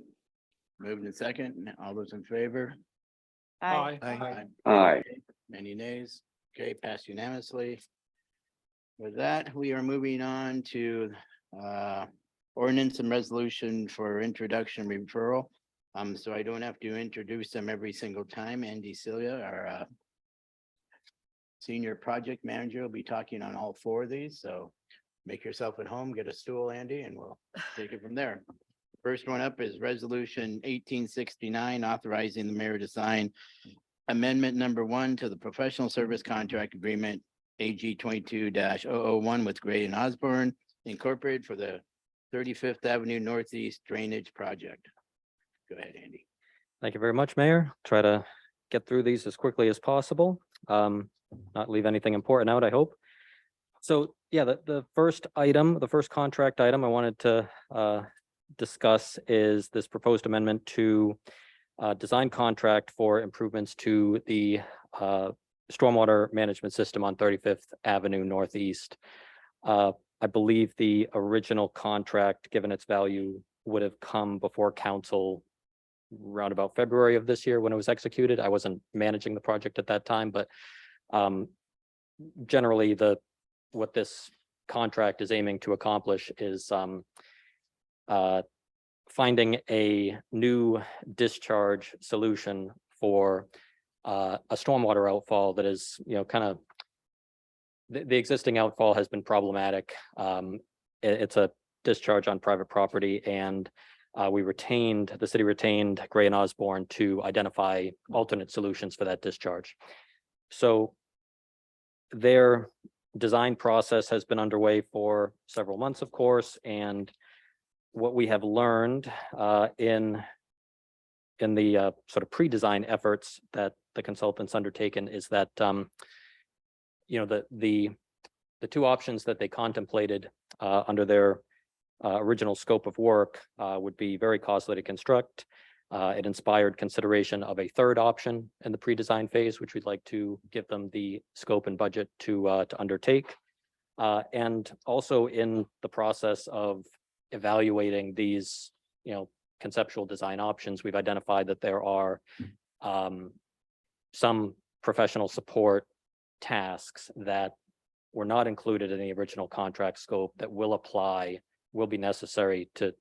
Moved in second, all those in favor? Aye. Aye. Any nays? Okay, passed unanimously. With that, we are moving on to ordinance and resolution for introduction referral. So I don't have to introduce them every single time. Andy Celia, our senior project manager, will be talking on all four of these. So make yourself at home, get a stool, Andy, and we'll take it from there. First one up is resolution 1869, authorizing the mayor to sign amendment number 1 to the professional service contract agreement AG 22-001 with Gray and Osborne Incorporated for the 35th Avenue Northeast Drainage Project. Go ahead, Andy. Thank you very much, Mayor. Try to get through these as quickly as possible. Not leave anything important out, I hope. So yeah, the first item, the first contract item I wanted to discuss is this proposed amendment to design contract for improvements to the stormwater management system on 35th Avenue Northeast. I believe the original contract, given its value, would have come before council around about February of this year when it was executed. I wasn't managing the project at that time, but generally what this contract is aiming to accomplish is finding a new discharge solution for a stormwater outfall that is, kind of the existing outfall has been problematic. It's a discharge on private property, and the city retained Gray and Osborne to identify alternate solutions for that discharge. So their design process has been underway for several months, of course, and what we have learned in the sort of pre-design efforts that the consultants undertaken is that the two options that they contemplated under their original scope of work would be very costly to construct. It inspired consideration of a third option in the pre-design phase, which we'd like to give them the scope and budget to undertake. And also in the process of evaluating these, conceptual design options, we've identified that there are some professional support tasks that were not included in the original contract scope that will be necessary to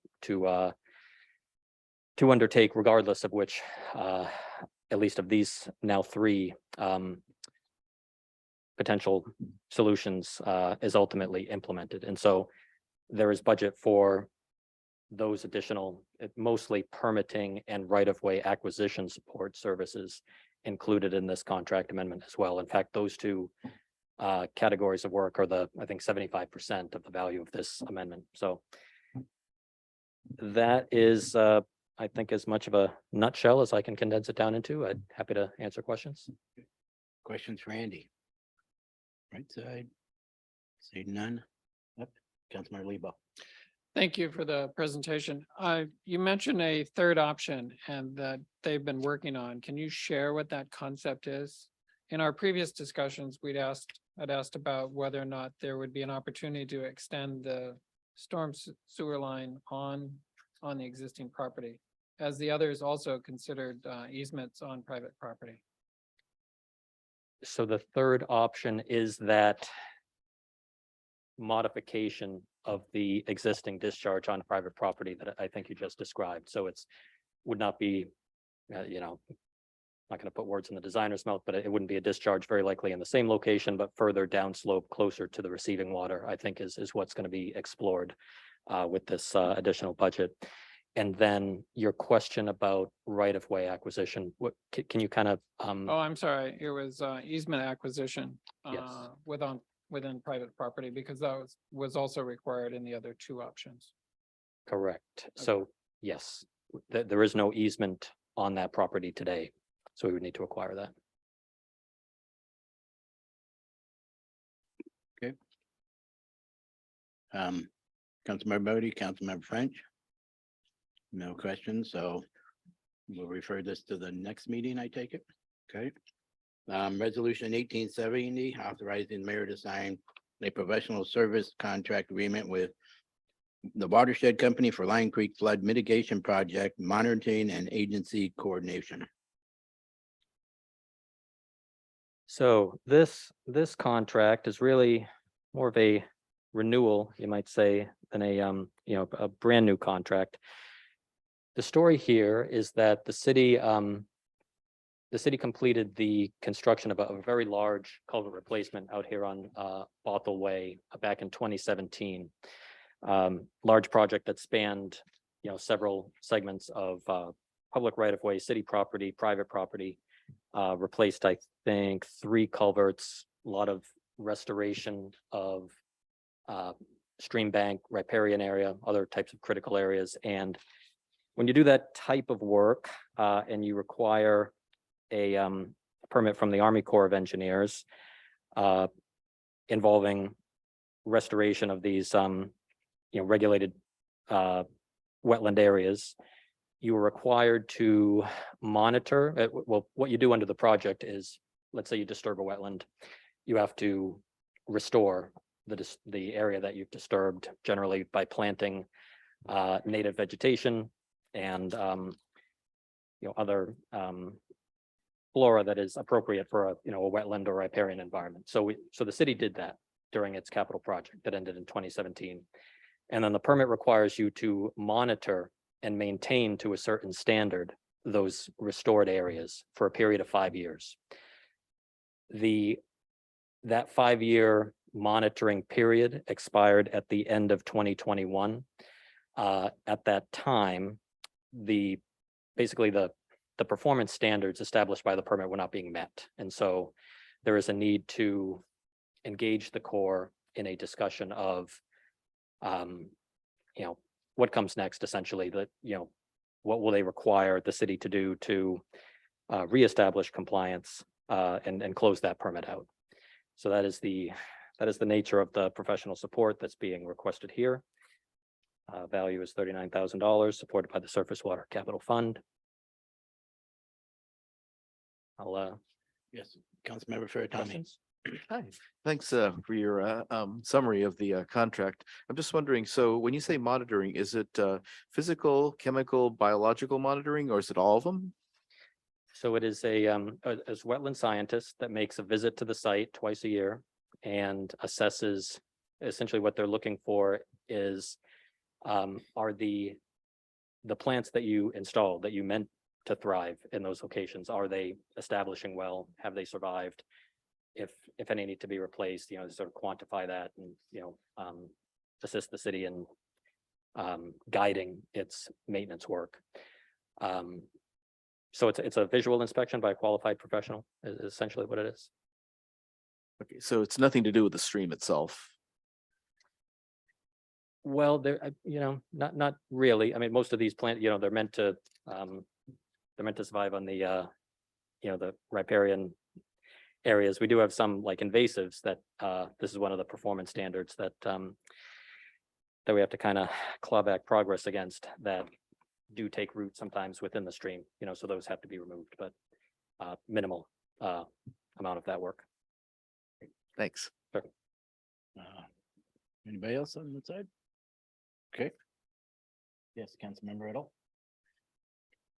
undertake, regardless of which, at least of these now 3 potential solutions is ultimately implemented. And so there is budget for those additional, mostly permitting and right-of-way acquisition support services included in this contract amendment as well. In fact, those 2 categories of work are I think 75% of the value of this amendment. So that is, I think, as much of a nutshell as I can condense it down into. I'm happy to answer questions. Questions for Andy? Right side. Say none. Yep. Councilmember Lebo. Thank you for the presentation. You mentioned a third option and that they've been working on. Can you share what that concept is? In our previous discussions, I'd asked about whether or not there would be an opportunity to extend the storm sewer line on the existing property as the others also considered easements on private property. So the third option is that modification of the existing discharge on private property that I think you just described. So would not be, not going to put words in the designer's mouth, but it wouldn't be a discharge very likely in the same location, but further downslope closer to the receiving water, I think is what's going to be explored with this additional budget. And then your question about right-of-way acquisition, what can you kind of? Oh, I'm sorry, it was easement acquisition Yes. within private property, because that was also required in the other two options. Correct. So yes, there is no easement on that property today. So we would need to acquire that. Councilmember Bodie, Councilmember French? No questions, so we'll refer this to the next meeting, I take it. Okay. Resolution 1870, authorizing the mayor to sign a professional service contract agreement with the Watershed Company for Lyon Creek Flood Mitigation Project Monitoring and Agency Coordination. So this contract is really more of a renewal, you might say, than a brand new contract. The story here is that the city completed the construction of a very large culvert replacement out here on Bothell Way back in 2017. Large project that spanned, several segments of public right-of-way, city property, private property. Replaced, I think, 3 culverts, a lot of restoration of stream bank, riparian area, other types of critical areas. And when you do that type of work and you require a permit from the Army Corps of Engineers involving restoration of these regulated wetland areas, you are required to monitor. Well, what you do under the project is, let's say you disturb a wetland, you have to restore the area that you've disturbed, generally by planting native vegetation and other flora that is appropriate for a wetland or riparian environment. So the city did that during its capital project that ended in 2017. And then the permit requires you to monitor and maintain to a certain standard those restored areas for a period of 5 years. That 5-year monitoring period expired at the end of 2021. At that time, basically the performance standards established by the permit were not being met. And so there is a need to engage the Corps in a discussion of what comes next, essentially, what will they require the city to do to reestablish compliance and close that permit out. So that is the nature of the professional support that's being requested here. Value is $39,000, supported by the Surface Water Capital Fund. Yes, Councilmember Farrantini. Questions? Hi, thanks for your summary of the contract. I'm just wondering, so when you say monitoring, is it physical, chemical, biological monitoring, or is it all of them? So it is as wetland scientist that makes a visit to the site twice a year and assesses, essentially what they're looking for is are the plants that you installed, that you meant to thrive in those locations, are they establishing well? Have they survived? If any need to be replaced, sort of quantify that and assist the city in guiding its maintenance work. So it's a visual inspection by a qualified professional is essentially what it is. Okay, so it's nothing to do with the stream itself. Well, not really. I mean, most of these plants, they're meant to survive on the the riparian areas. We do have some like invasives that this is one of the performance standards that we have to kind of claw back progress against that do take root sometimes within the stream, so those have to be removed, but minimal amount of that work. Thanks. Sure. Anybody else on the side? Okay. Yes, Councilmember Riddle.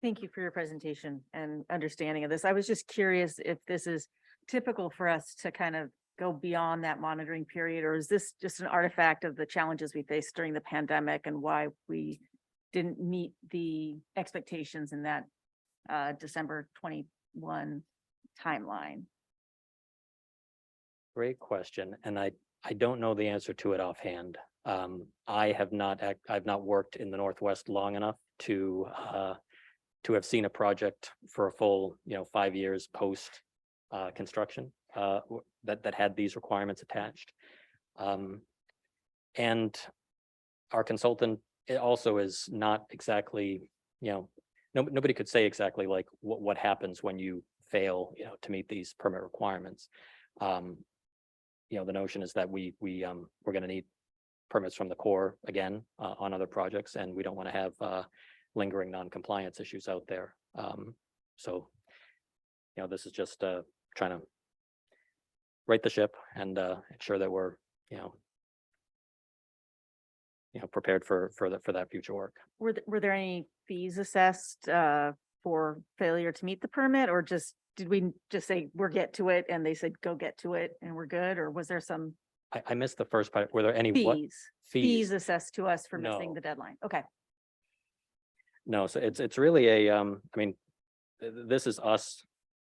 Thank you for your presentation and understanding of this. I was just curious if this is typical for us to kind of go beyond that monitoring period, or is this just an artifact of the challenges we faced during the pandemic and why we didn't meet the expectations in that December 21 timeline? Great question, and I don't know the answer to it offhand. I've not worked in the Northwest long enough to have seen a project for a full, 5 years post construction that had these requirements attached. And our consultant, it also is not exactly, nobody could say exactly like what happens when you fail, to meet these permit requirements. The notion is that we're going to need permits from the Corps again on other projects, and we don't want to have lingering non-compliance issues out there. So, this is just trying to right the ship and ensure that we're, prepared for that future work. Were there any fees assessed for failure to meet the permit, or did we just say we're get to it and they said go get to it and we're good, or was there some I missed the first part. Were there any what? fees assessed to us for missing No. the deadline? Okay. No, so it's really this is us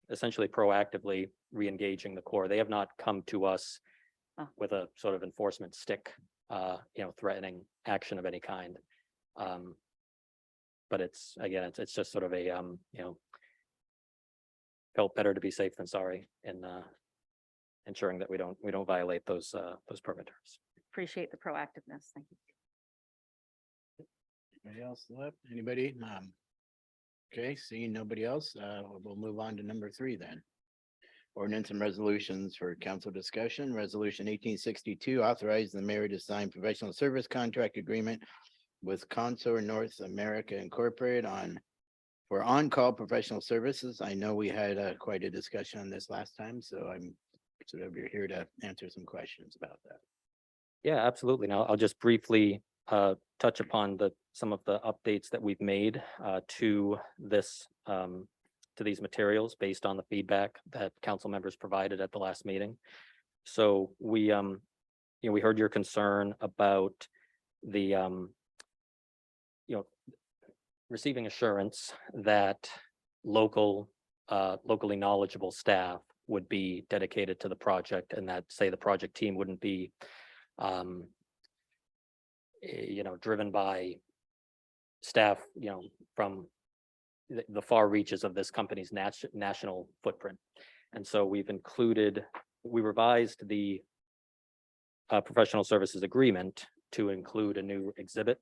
essentially proactively re-engaging the Corps. They have not come to us with a sort of enforcement stick, threatening action of any kind. But it's just sort of a, felt better to be safe than sorry in ensuring that we don't violate those permit terms. Appreciate the proactiveness. Thank you. Anybody else left? Anybody? Okay, seeing nobody else, we'll move on to number 3 then. Ordinance and resolutions for council discussion. Resolution 1862, authorizing the mayor to sign professional service contract agreement with Consor North America Incorporated for on-call professional services. I know we had quite a discussion on this last time, so I'm sort of here to answer some questions about that. Yeah, absolutely. Now I'll just briefly touch upon some of the updates that we've made to these materials based on the feedback that council members provided at the last meeting. So we heard your concern about the receiving assurance that locally knowledgeable staff would be dedicated to the project, and that, say, the project team wouldn't be driven by staff, from the far reaches of this company's national footprint. And so we revised the professional services agreement to include a new exhibit.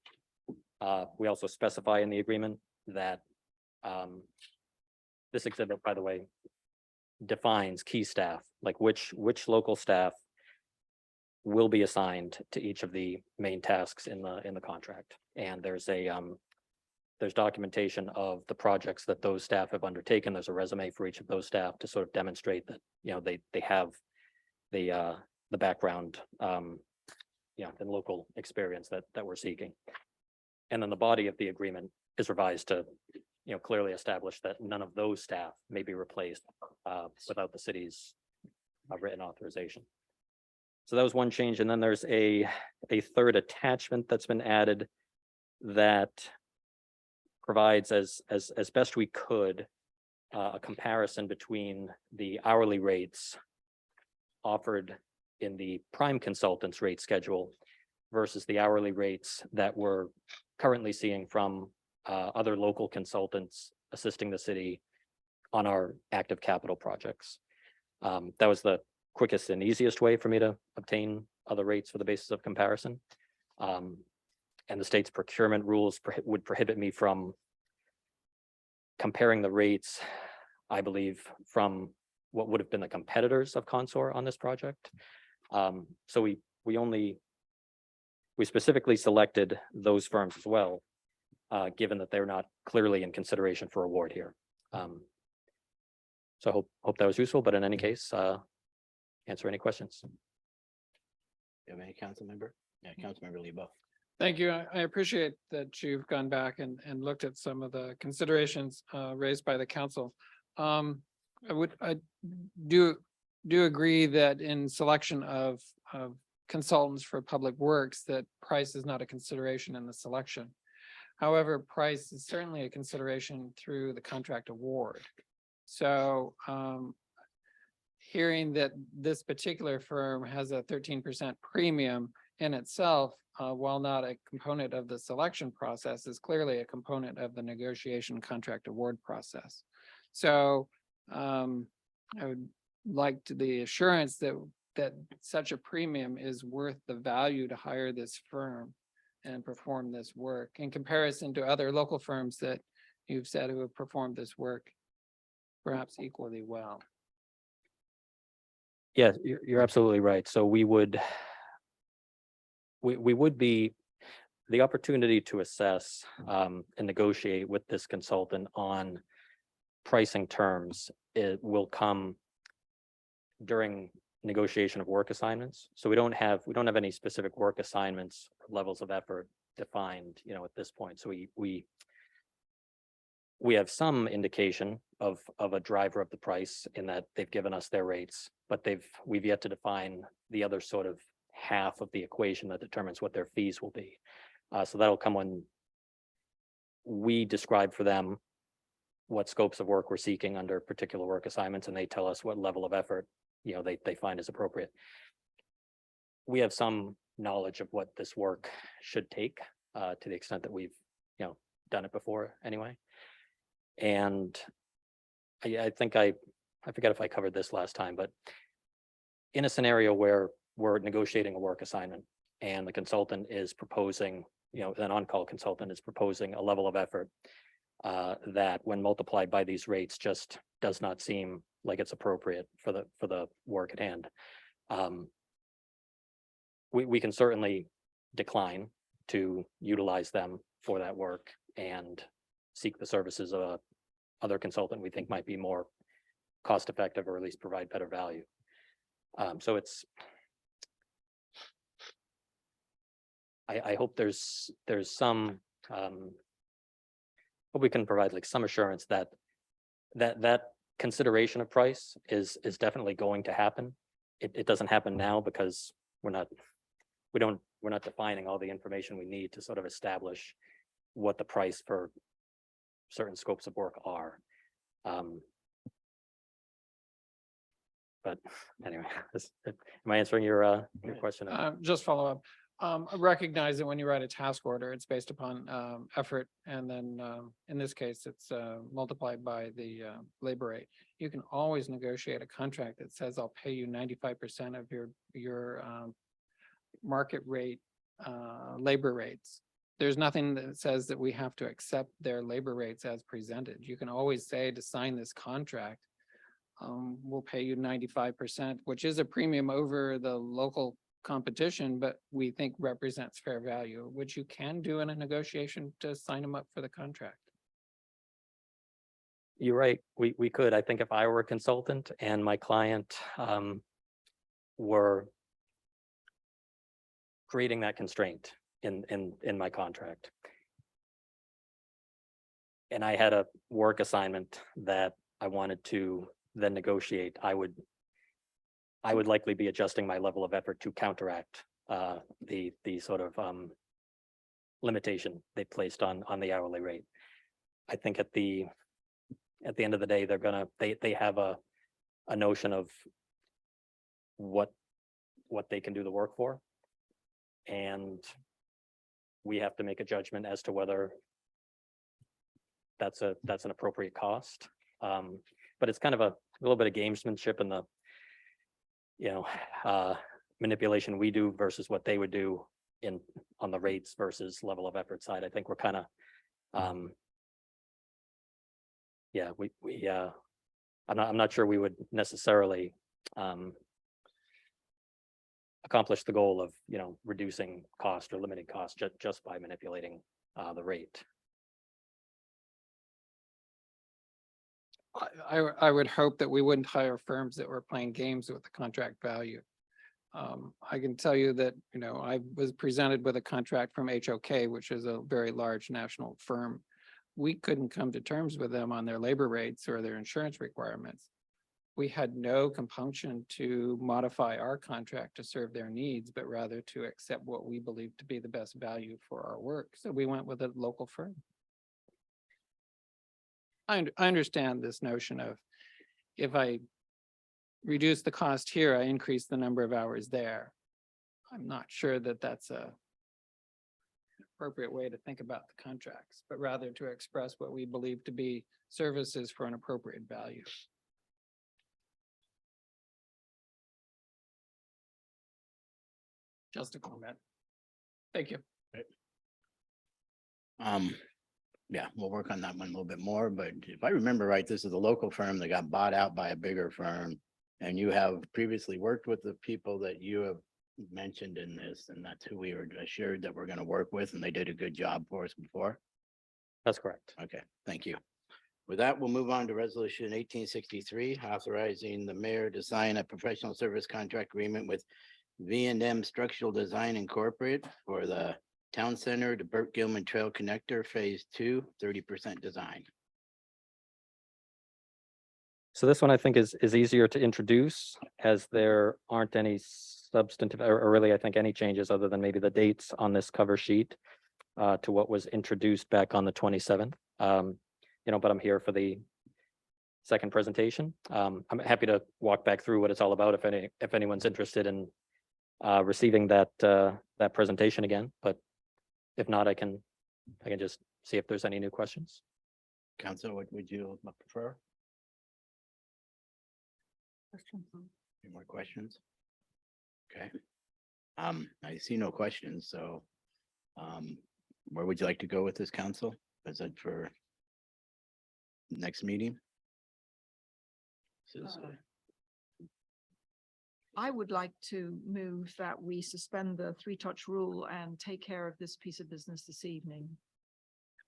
We also specify in the agreement that this exhibit, by the way, defines key staff, like which local staff will be assigned to each of the main tasks in the contract. And there's documentation of the projects that those staff have undertaken. There's a resume for each of those staff to sort of demonstrate that, they have the background, and local experience that we're seeking. And then the body of the agreement is revised to, clearly establish that none of those staff may be replaced without the city's written authorization. So that was one change. And then there's a third attachment that's been added that provides, as best we could, a comparison between the hourly rates offered in the prime consultant's rate schedule versus the hourly rates that we're currently seeing from other local consultants assisting the city on our active capital projects. That was the quickest and easiest way for me to obtain other rates for the basis of comparison. And the state's procurement rules would prohibit me from comparing the rates, I believe, from what would have been the competitors of Consor on this project. So we specifically selected those firms as well, given that they're not clearly in consideration for award here. So I hope that was useful, but in any case, answer any questions. You have any council member? Yeah, Councilmember Lebo. Thank you. I appreciate that you've gone back and looked at some of the considerations raised by the council. I do agree that in selection of consultants for public works, that price is not a consideration in the selection. However, price is certainly a consideration through the contract award. So hearing that this particular firm has a 13% premium in itself, while not a component of the selection process, is clearly a component of the negotiation contract award process. So I would like the assurance that such a premium is worth the value to hire this firm and perform this work in comparison to other local firms that you've said who have performed this work perhaps equally well. Yeah, you're absolutely right. So we would be, the opportunity to assess and negotiate with this consultant on pricing terms, it will come during negotiation of work assignments. So we don't have any specific work assignments or levels of effort defined, at this point. So we have some indication of a driver of the price in that they've given us their rates, but we've yet to define the other sort of half of the equation that determines what their fees will be. So that'll come when we describe for them what scopes of work we're seeking under particular work assignments, and they tell us what level of effort they find is appropriate. We have some knowledge of what this work should take to the extent that we've done it before anyway. And I think I forget if I covered this last time, but in a scenario where we're negotiating a work assignment and the consultant is proposing, an on-call consultant is proposing a level of effort that when multiplied by these rates just does not seem like it's appropriate for the work at hand. We can certainly decline to utilize them for that work and seek the services of other consultant we think might be more cost effective or at least provide better value. So I hope there's some hope we can provide like some assurance that consideration of price is definitely going to happen. It doesn't happen now because we're not defining all the information we need to sort of establish what the price for certain scopes of work are. But anyway, am I answering your question? Just follow up. I recognize that when you write a task order, it's based upon effort, and then in this case, it's multiplied by the labor rate. You can always negotiate a contract that says I'll pay you 95% of your market rate labor rates. There's nothing that says that we have to accept their labor rates as presented. You can always say to sign this contract, we'll pay you 95%, which is a premium over the local competition, but we think represents fair value, which you can do in a negotiation to sign them up for the contract. You're right. We could. I think if I were a consultant and my client were creating that constraint in my contract, and I had a work assignment that I wanted to then negotiate, I would likely be adjusting my level of effort to counteract the sort of limitation they placed on the hourly rate. I think at the end of the day, they have a notion of what they can do the work for, and we have to make a judgment as to whether that's an appropriate cost. But it's kind of a little bit of gamesmanship in the manipulation we do versus what they would do on the rates versus level of effort side. I think we're kind of I'm not sure we would necessarily accomplish the goal of reducing cost or limiting cost just by manipulating the rate. I would hope that we wouldn't hire firms that were playing games with the contract value. I can tell you that, you know, I was presented with a contract from HOK, which is a very large national firm. We couldn't come to terms with them on their labor rates or their insurance requirements. We had no compunction to modify our contract to serve their needs, but rather to accept what we believe to be the best value for our work. So we went with a local firm. I understand this notion of if I reduce the cost here, I increase the number of hours there. I'm not sure that that's a appropriate way to think about the contracts, but rather to express what we believe to be services for an appropriate value. Just a comment. Thank you. Yeah, we'll work on that one a little bit more, but if I remember right, this is a local firm that got bought out by a bigger firm. And you have previously worked with the people that you have mentioned in this, and that's who we were assured that we're going to work with, and they did a good job for us before. That's correct. Okay, thank you. With that, we'll move on to resolution 1863, authorizing the mayor to sign a professional service contract agreement with V&M Structural Design Incorporated for the Town Center to Burke-Gilman Trail Connector Phase 2, 30% design. So this one I think is easier to introduce as there aren't any substantive or really I think any changes other than maybe the dates on this cover sheet to what was introduced back on the 27th. You know, but I'm here for the second presentation. I'm happy to walk back through what it's all about if anyone's interested in receiving that that presentation again. But if not, I can just see if there's any new questions. Council, what would you prefer? Any more questions? Okay. I see no questions, so where would you like to go with this, council? Is it for next meeting? I would like to move that we suspend the three-touch rule and take care of this piece of business this evening.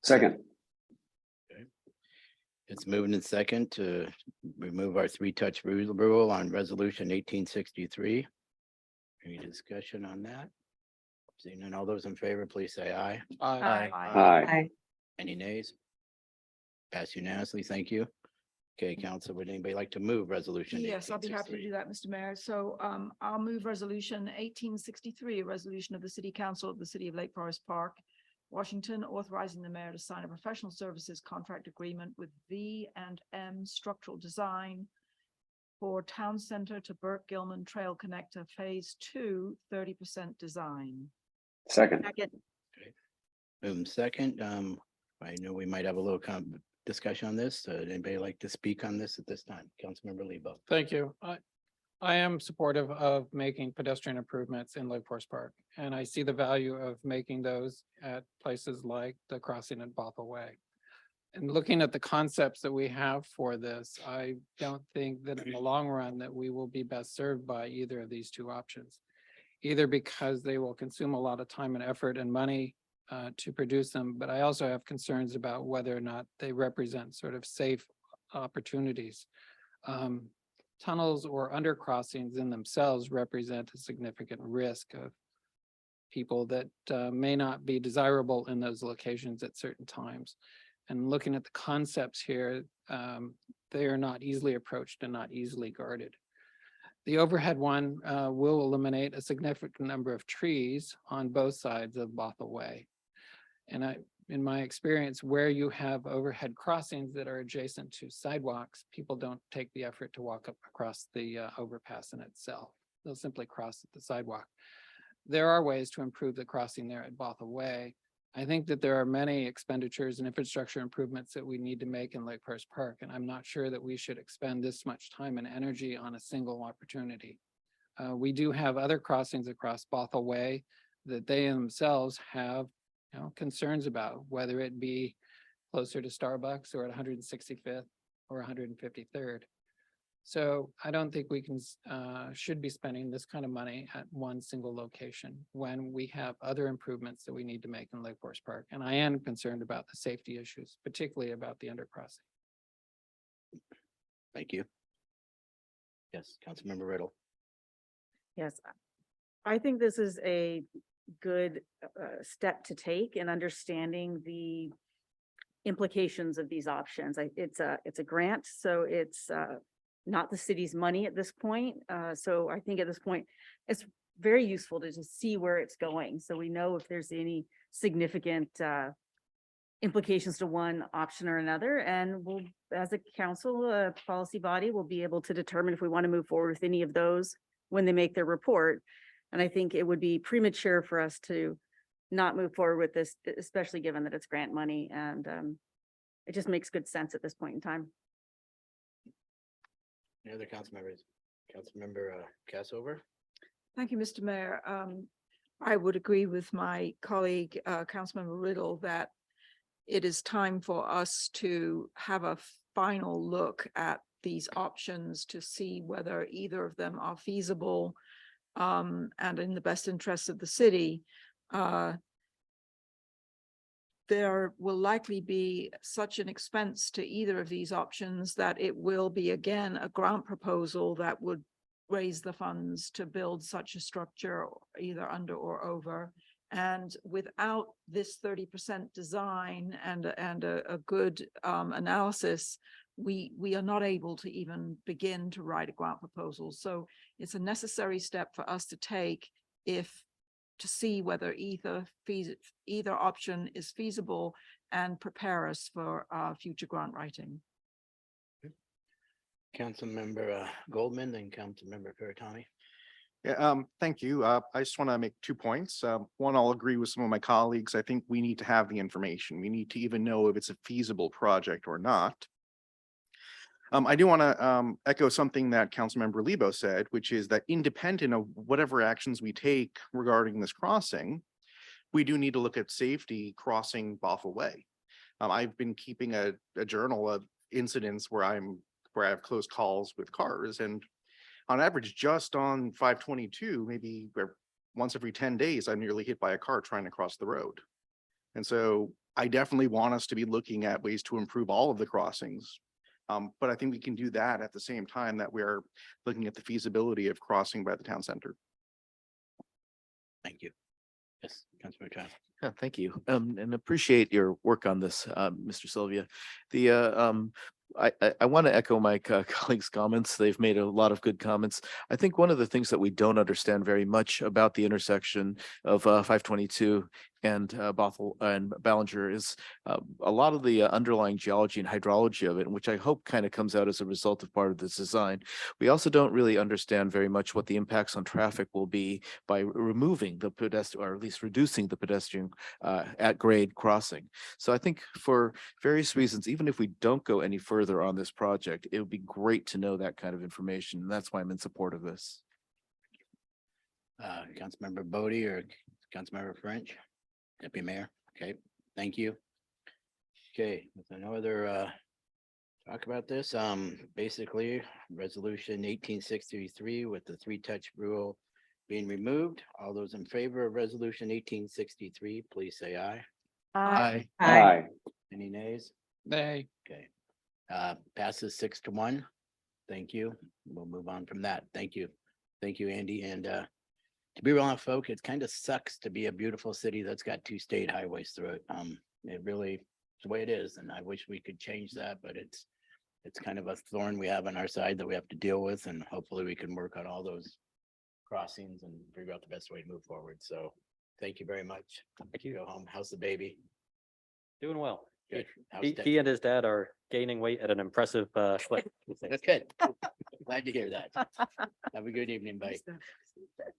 Second. It's moved in second to remove our three-touch rule on resolution 1863. Any discussion on that? Seeing none, all those in favor, please say aye. Aye. Any nays? Pass unanimously, thank you. Okay, council, would anybody like to move resolution? Yes, I'll be happy to 1863? do that, Mr. Mayor. So I'll move resolution 1863, a resolution of the City Council of the City of Lake Forest Park, Washington, authorizing the mayor to sign a professional services contract agreement with V&M Structural Design for Town Center to Burke-Gilman Trail Connector Phase 2, 30% design. Second. Move in second. I know we might have a little discussion on this. Anybody like to speak on this at this time? Councilmember Lebo. Thank you. I am supportive of making pedestrian improvements in Lake Forest Park, and I see the value of making those at places like the crossing at Bothell Way. And looking at the concepts that we have for this, I don't think that in the long run that we will be best served by either of these two options. Either because they will consume a lot of time and effort and money to produce them, but I also have concerns about whether or not they represent sort of safe opportunities. Tunnels or undercrossings in themselves represent a significant risk of people that may not be desirable in those locations at certain times. And looking at the concepts here, they are not easily approached and not easily guarded. The overhead one will eliminate a significant number of trees on both sides of Bothell Way. And in my experience, where you have overhead crossings that are adjacent to sidewalks, people don't take the effort to walk up across the overpass in itself. They'll simply cross at the sidewalk. There are ways to improve the crossing there at Bothell Way. I think that there are many expenditures and infrastructure improvements that we need to make in Lake Forest Park, and I'm not sure that we should expend this much time and energy on a single opportunity. We do have other crossings across Bothell Way that they themselves have concerns about, whether it be closer to Starbucks or at 165th or 153rd. So I don't think we can should be spending this kind of money at one single location when we have other improvements that we need to make in Lake Forest Park. And I am concerned about the safety issues, particularly about the undercrossing. Thank you. Yes, Councilmember Riddle. Yes, I think this is a good step to take in understanding the implications of these options. It's a grant, so it's not the city's money at this point. So I think at this point, it's very useful to just see where it's going. So we know if there's any significant implications to one option or another. And we'll, as a council, policy body, will be able to determine if we want to move forward with any of those when they make their report. And I think it would be premature for us to not move forward with this, especially given that it's grant money, and it just makes good sense at this point in time. Any other council members? Councilmember Cassover? Thank you, Mr. Mayor. I would agree with my colleague, Councilmember Riddle, that it is time for us to have a final look at these options to see whether either of them are feasible and in the best interest of the city. There will likely be such an expense to either of these options that it will be again a grant proposal that would raise the funds to build such a structure either under or over. And without this 30% design and a good analysis, we are not able to even begin to write a grant proposal. So it's a necessary step for us to take to see whether either option is feasible and prepare us for future grant writing. Councilmember Goldman, then Councilmember Kuratami. Yeah, thank you. I just want to make 2 points. One, I'll agree with some of my colleagues. I think we need to have the information. We need to even know if it's a feasible project or not. I do want to echo something that Councilmember Lebo said, which is that independent of whatever actions we take regarding this crossing, we do need to look at safety crossing Bothell Way. I've been keeping a journal of incidents where I have close calls with cars, and on average, just on 522, maybe once every 10 days, I'm nearly hit by a car trying to cross the road. And so I definitely want us to be looking at ways to improve all of the crossings. But I think we can do that at the same time that we're looking at the feasibility of crossing by the town center. Thank you. Yes, Councilmember Tran. Yeah, thank you. And appreciate your work on this, Mr. Sylvia. I want to echo my colleagues' comments. They've made a lot of good comments. I think one of the things that we don't understand very much about the intersection of 522 and Bothell and Ballinger is a lot of the underlying geology and hydrology of it, which I hope kind of comes out as a result of part of this design. We also don't really understand very much what the impacts on traffic will be by removing the pedestrian, or at least reducing the pedestrian at grade crossing. So I think for various reasons, even if we don't go any further on this project, it would be great to know that kind of information. And that's why I'm in support of this. Councilmember Bodie or Councilmember French? Deputy Mayor, okay, thank you. Okay, with no other talk about this, basically resolution 1863 with the 3-touch rule being removed. All those in favor of resolution 1863, please say aye. Aye. Aye. Any nays? Nay. Okay, passes 6-1. Thank you. We'll move on from that. Thank you. Thank you, Andy. And to be real honest, folks, it kind of sucks to be a beautiful city that's got 2 state highways through it. It really is the way it is, and I wish we could change that, but it's kind of a thorn we have on our side that we have to deal with, and hopefully we can work on all those crossings and figure out the best way to move forward. So thank you very much. Thank you. Go home. How's the baby? Doing well. Good. How's He and his dad are gaining weight at an impressive clip. That's good. Glad to hear that. Have a good evening, bye.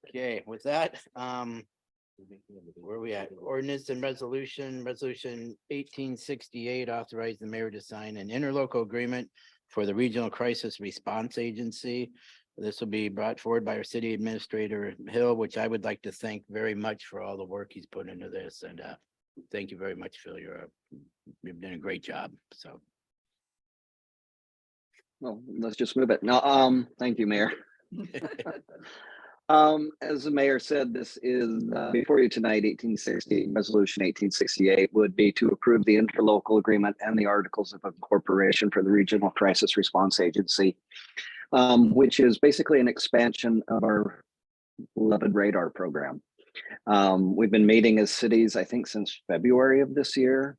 Okay, with that, where are we at? Ordinance and resolution 1868, authorize the mayor to sign an interlocal agreement for the Regional Crisis Response Agency. This will be brought forward by our city administrator Hill, which I would like to thank very much for all the work he's put into this. And thank you very much, Phil. You've done a great job. So. Well, let's just move it. No, thank you, Mayor. As the mayor said, this is before you tonight, resolution 1868 would be to approve the interlocal agreement and the articles of incorporation for the Regional Crisis Response Agency, which is basically an expansion of our beloved radar program. We've been meeting as cities, I think, since February of this year.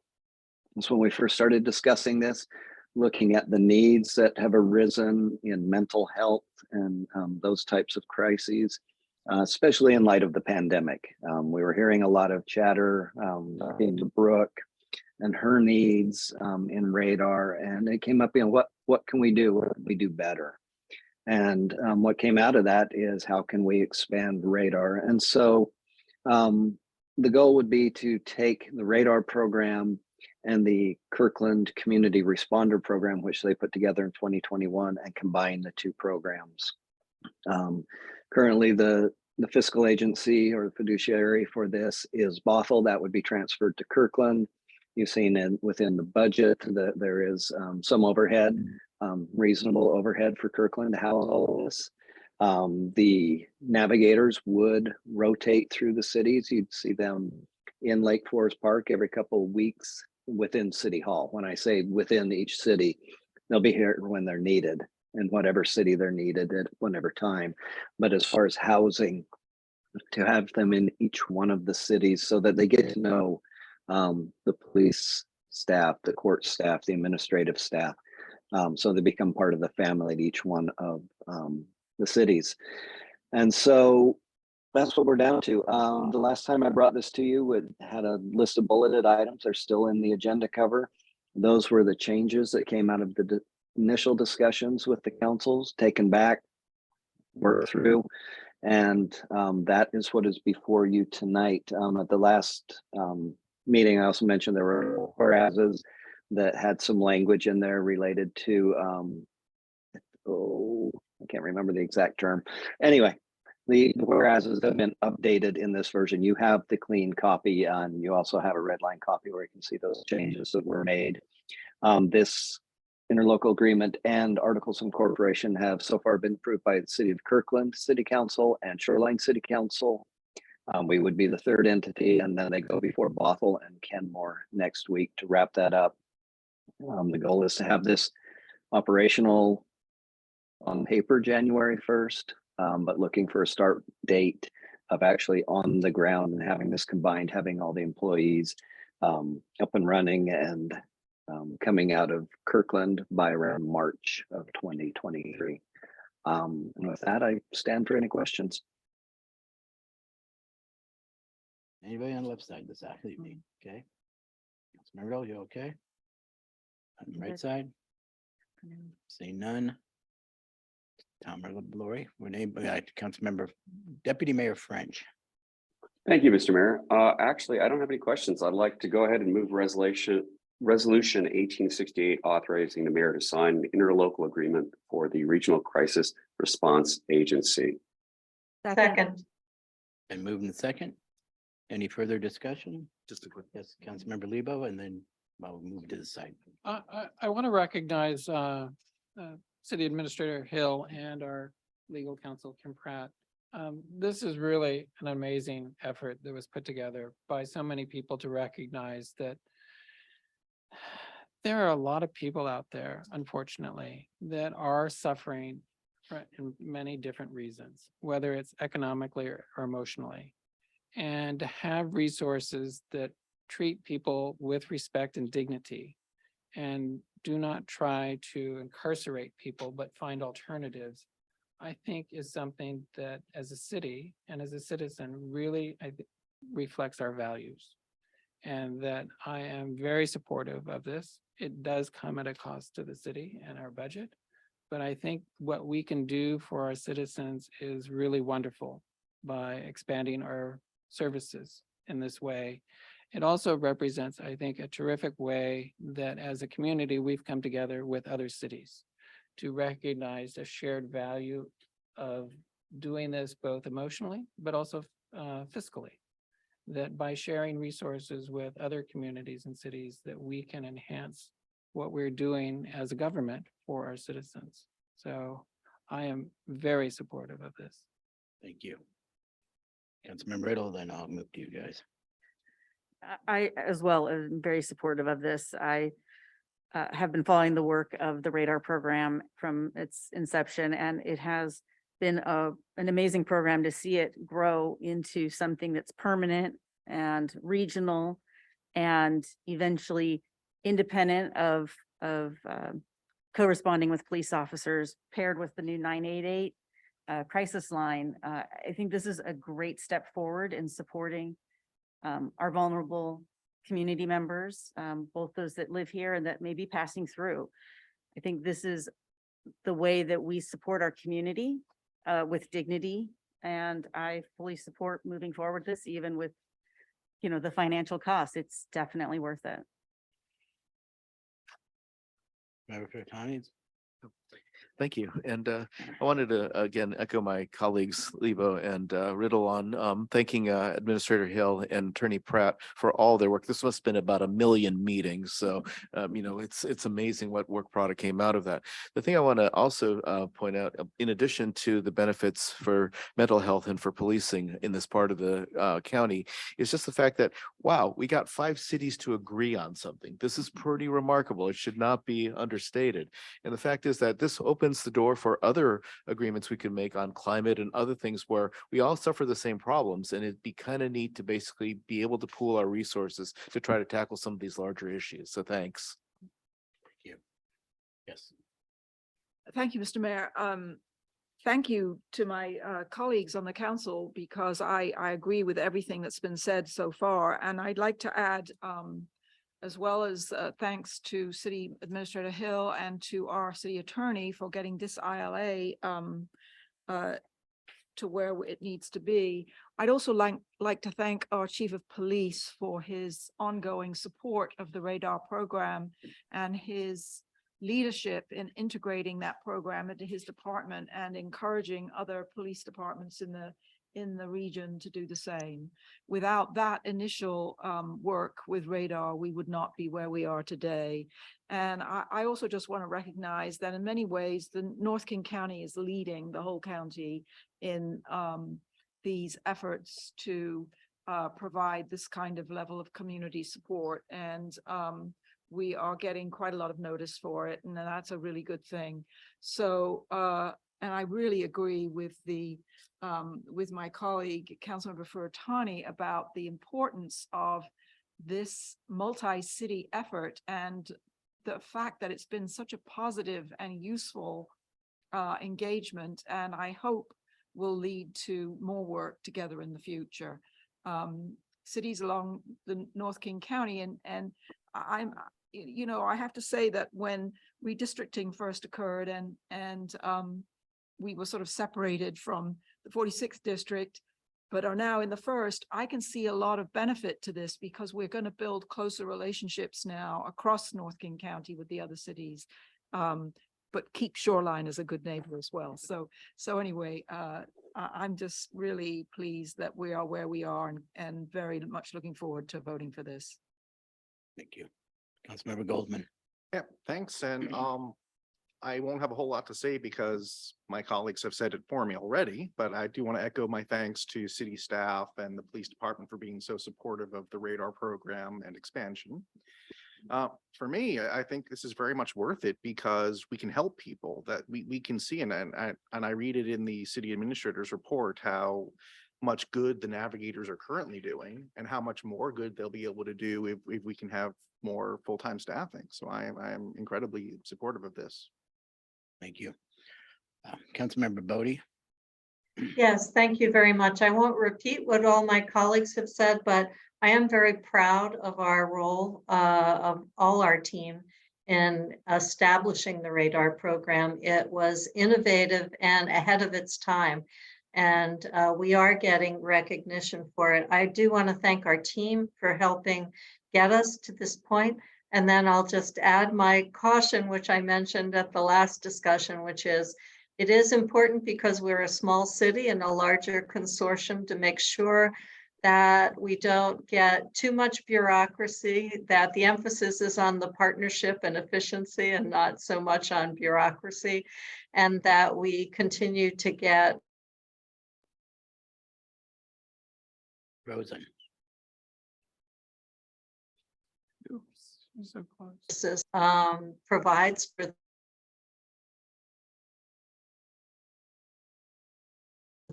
That's when we first started discussing this, looking at the needs that have arisen in mental health and those types of crises, especially in light of the pandemic. We were hearing a lot of chatter into Brooke and her needs in radar, and it came up, what can we do? What can we do better? And what came out of that is how can we expand radar? And so the goal would be to take the radar program and the Kirkland Community Responder Program, which they put together in 2021, and combine the two programs. Currently, the fiscal agency or fiduciary for this is Bothell. That would be transferred to Kirkland. You've seen within the budget that there is some overhead, reasonable overhead for Kirkland to house all of this. The navigators would rotate through the cities. You'd see them in Lake Forest Park every couple of weeks within City Hall. When I say within each city, they'll be here when they're needed, in whatever city they're needed at whatever time. But as far as housing, to have them in each one of the cities so that they get to know the police staff, the court staff, the administrative staff, so they become part of the family at each one of the cities. And so that's what we're down to. The last time I brought this to you, it had a list of bulleted items. They're still in the agenda cover. Those were the changes that came out of the initial discussions with the councils, taken back, worked through. And that is what is before you tonight. At the last meeting, I also mentioned there were whereases that had some language in there related to, I can't remember the exact term. Anyway, the whereases have been updated in this version. You have the clean copy, and you also have a red line copy where you can see those changes that were made. This interlocal agreement and articles of incorporation have so far been approved by the City of Kirkland City Council and Shoreline City Council. We would be the third entity, and then they go before Bothell and Kenmore next week to wrap that up. The goal is to have this operational on paper January 1st, but looking for a start date of actually on the ground and having this combined, having all the employees up and running and coming out of Kirkland by around March of 2023. And with that, I stand for any questions. Anybody on the left side this afternoon? Okay. Councilmember Earl, you okay? On the right side? Seeing none. Tom Lori, we're named by Councilmember Deputy Mayor French. Thank you, Mr. Mayor. Actually, I don't have any questions. I'd like to go ahead and move resolution 1868, authorizing the mayor to sign the interlocal agreement for the Regional Crisis Response Agency. Second. And moving the second. Any further discussion? Just a quick. Yes, Councilmember Lebo, and then I'll move to the side. I want to recognize City Administrator Hill and our legal counsel, Kim Pratt. This is really an amazing effort that was put together by so many people to recognize that there are a lot of people out there, unfortunately, that are suffering for in many different reasons, whether it's economically or emotionally. And to have resources that treat people with respect and dignity and do not try to incarcerate people, but find alternatives, I think is something that as a city and as a citizen really reflects our values. And that I am very supportive of this. It does come at a cost to the city and our budget, but I think what we can do for our citizens is really wonderful by expanding our services in this way. It also represents, I think, a terrific way that as a community, we've come together with other cities to recognize a shared value of doing this both emotionally, but also fiscally. That by sharing resources with other communities and cities that we can enhance what we're doing as a government for our citizens. So I am very supportive of this. Thank you. Councilmember Riddle, then I'll move to you guys. I as well am very supportive of this. I have been following the work of the radar program from its inception, and it has been an amazing program to see it grow into something that's permanent and regional and eventually independent of corresponding with police officers paired with the new 988 crisis line. I think this is a great step forward in supporting our vulnerable community members, both those that live here and that may be passing through. I think this is the way that we support our community with dignity. And I fully support moving forward this, even with, the financial costs. It's definitely worth it. Member Terminating. Thank you. And I wanted to again echo my colleagues Lebo and Riddle on thanking Administrator Hill and Attorney Pratt for all their work. This must have been about 1 million meetings. So, it's amazing what work product came out of that. The thing I want to also point out, in addition to the benefits for mental health and for policing in this part of the county, is just the fact that, wow, we got 5 cities to agree on something. This is pretty remarkable. It should not be understated. And the fact is that this opens the door for other agreements we can make on climate and other things where we all suffer the same problems. And it'd be kind of neat to basically be able to pool our resources to try to tackle some of these larger issues. So thanks. Thank you. Yes. Thank you, Mr. Mayor. Thank you to my colleagues on the council, because I agree with everything that's been said so far. And I'd like to add, as well as thanks to City Administrator Hill and to our city attorney for getting this ILA to where it needs to be. I'd also like to thank our Chief of Police for his ongoing support of the radar program and his leadership in integrating that program into his department and encouraging other police departments in the region to do the same. Without that initial work with radar, we would not be where we are today. And I also just want to recognize that in many ways, the North King County is leading the whole county in these efforts to provide this kind of level of community support. And we are getting quite a lot of notice for it, and that's a really good thing. So, and I really agree with with my colleague, Councilmember Furutani, about the importance of this multi-city effort and the fact that it's been such a positive and useful engagement, and I hope will lead to more work together in the future. Cities along the North King County, and I have to say that when redistricting first occurred and we were sort of separated from the 46th district, but are now in the first, I can see a lot of benefit to this because we're going to build closer relationships now across North King County with the other cities, but keep Shoreline as a good neighbor as well. So anyway, I'm just really pleased that we are where we are and very much looking forward to voting for this. Thank you. Councilmember Goldman. Yeah, thanks. And I won't have a whole lot to say because my colleagues have said it for me already, but I do want to echo my thanks to city staff and the police department for being so supportive of the radar program and expansion. For me, I think this is very much worth it because we can help people that we can see, and I read it in the city administrator's report how much good the navigators are currently doing and how much more good they'll be able to do if we can have more full-time staffing. So I am incredibly supportive of this. Thank you. Councilmember Bodie. Yes, thank you very much. I won't repeat what all my colleagues have said, but I am very proud of our role of all our team in establishing the radar program. It was innovative and ahead of its time, and we are getting recognition for it. I do want to thank our team for helping get us to this point. And then I'll just add my caution, which I mentioned at the last discussion, which is it is important because we're a small city and a larger consortium to make sure that we don't get too much bureaucracy, that the emphasis is on the partnership and efficiency and not so much on bureaucracy, and that we continue to get Rosen. So close. Provides for